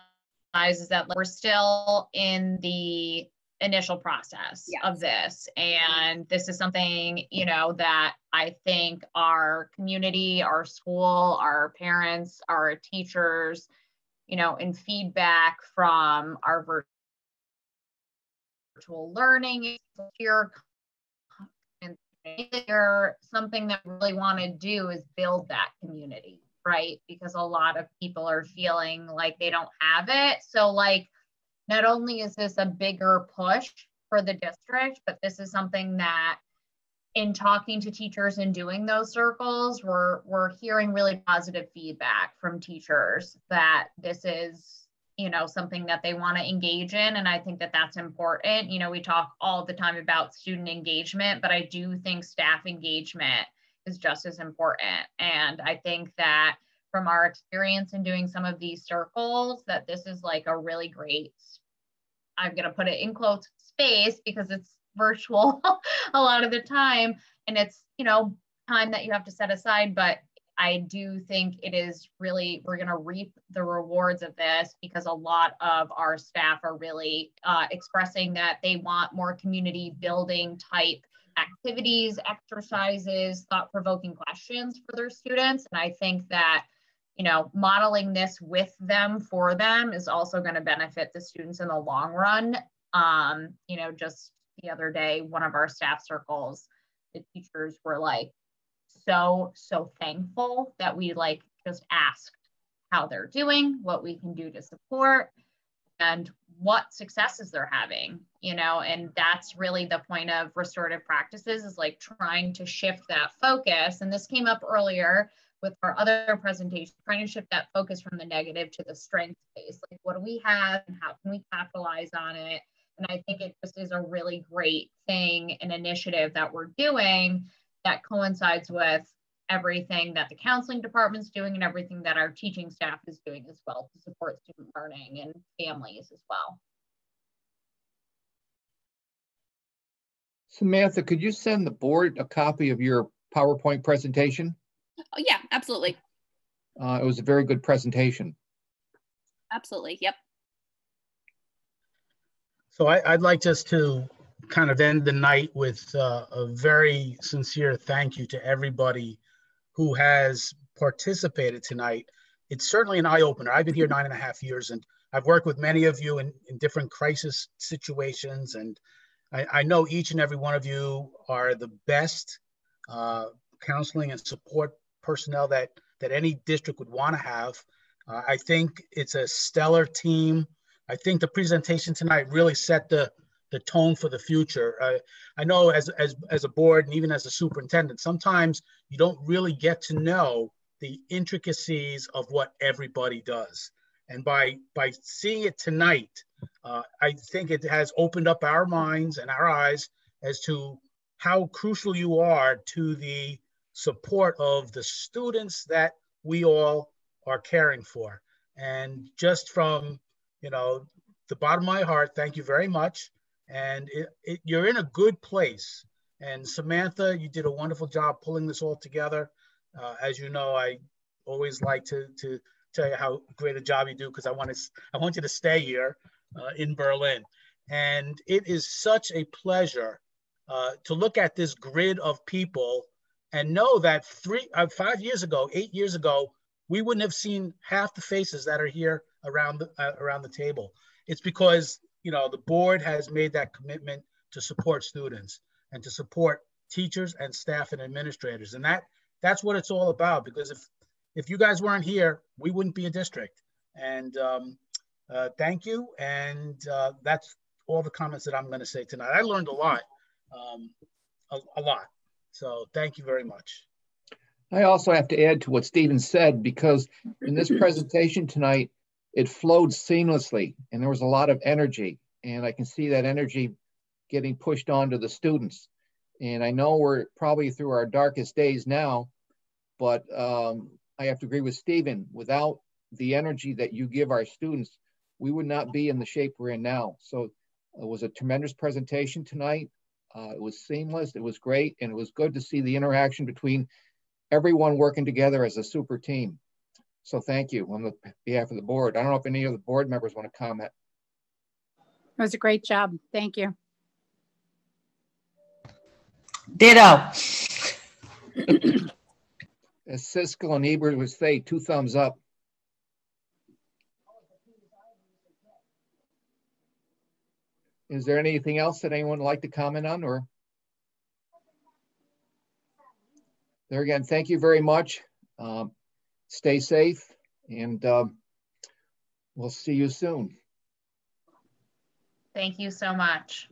is that we're still in the initial process of this. And this is something, you know, that I think our community, our school, our parents, our teachers, you know, and feedback from our virtual learning here, and something that we really want to do is build that community, right? Because a lot of people are feeling like they don't have it. So like, not only is this a bigger push for the district, but this is something that in talking to teachers and doing those circles, we're hearing really positive feedback from teachers that this is, you know, something that they want to engage in. And I think that that's important. You know, we talk all the time about student engagement, but I do think staff engagement is just as important. And I think that from our experience in doing some of these circles, that this is like a really great, I'm going to put it in quotes, space, because it's virtual a lot of the time. And it's, you know, time that you have to set aside. But I do think it is really, we're going to reap the rewards of this, because a lot of our staff are really expressing that they want more community building type activities, exercises, thought-provoking questions for their students. And I think that, you know, modeling this with them for them is also going to benefit the students in the long run. You know, just the other day, one of our staff circles, the teachers were like so thankful that we like just asked how they're doing, what we can do to support, and what successes they're having, you know. And that's really the point of restorative practices, is like trying to shift that focus. And this came up earlier with our other presentation, trying to shift that focus from the negative to the strength base. Like, what do we have and how can we capitalize on it? And I think it just is a really great thing, an initiative that we're doing that coincides with everything that the counseling department's doing and everything that our teaching staff is doing as well to support student learning and families as well. Samantha, could you send the board a copy of your PowerPoint presentation? Oh, yeah, absolutely. It was a very good presentation. Absolutely, yep. So I'd like just to kind of end the night with a very sincere thank you to everybody who has participated tonight. It's certainly an eye-opener. I've been here 9.5 years, and I've worked with many of you in different crisis situations, and I know each and every one of you are the best counseling and support personnel that any district would want to have. I think it's a stellar team. I think the presentation tonight really set the tone for the future. I know as a board and even as a superintendent, sometimes you don't really get to know the intricacies of what everybody does. And by seeing it tonight, I think it has opened up our minds and our eyes as to how crucial you are to the support of the students that we all are caring for. And just from, you know, the bottom of my heart, thank you very much. And you're in a good place. And Samantha, you did a wonderful job pulling this all together. As you know, I always like to tell you how great a job you do, because I want you to stay here in Berlin. And it is such a pleasure to look at this grid of people and know that 5 years ago, 8 years ago, we wouldn't have seen half the faces that are here around the table. It's because, you know, the board has made that commitment to support students and to support teachers and staff and administrators. And that's what it's all about, because if you guys weren't here, we wouldn't be a district. And thank you. And that's all the comments that I'm going to say tonight. I learned a lot, a lot. So thank you very much. I also have to add to what Stephen said, because in this presentation tonight, it flowed seamlessly and there was a lot of energy, and I can see that energy getting pushed on to the students. And I know we're probably through our darkest days now, but I have to agree with Stephen. Without the energy that you give our students, we would not be in the shape we're in now. So it was a tremendous presentation tonight. It was seamless, it was great, and it was good to see the interaction between everyone working together as a super team. So thank you on behalf of the board. I don't know if any of the board members want to comment. It was a great job. Thank you. Ditto. As Siskel and Ebert would say, 2 thumbs up. Is there anything else that anyone would like to comment on? Or there again, thank you very much. Stay safe, and we'll see you soon. Thank you so much.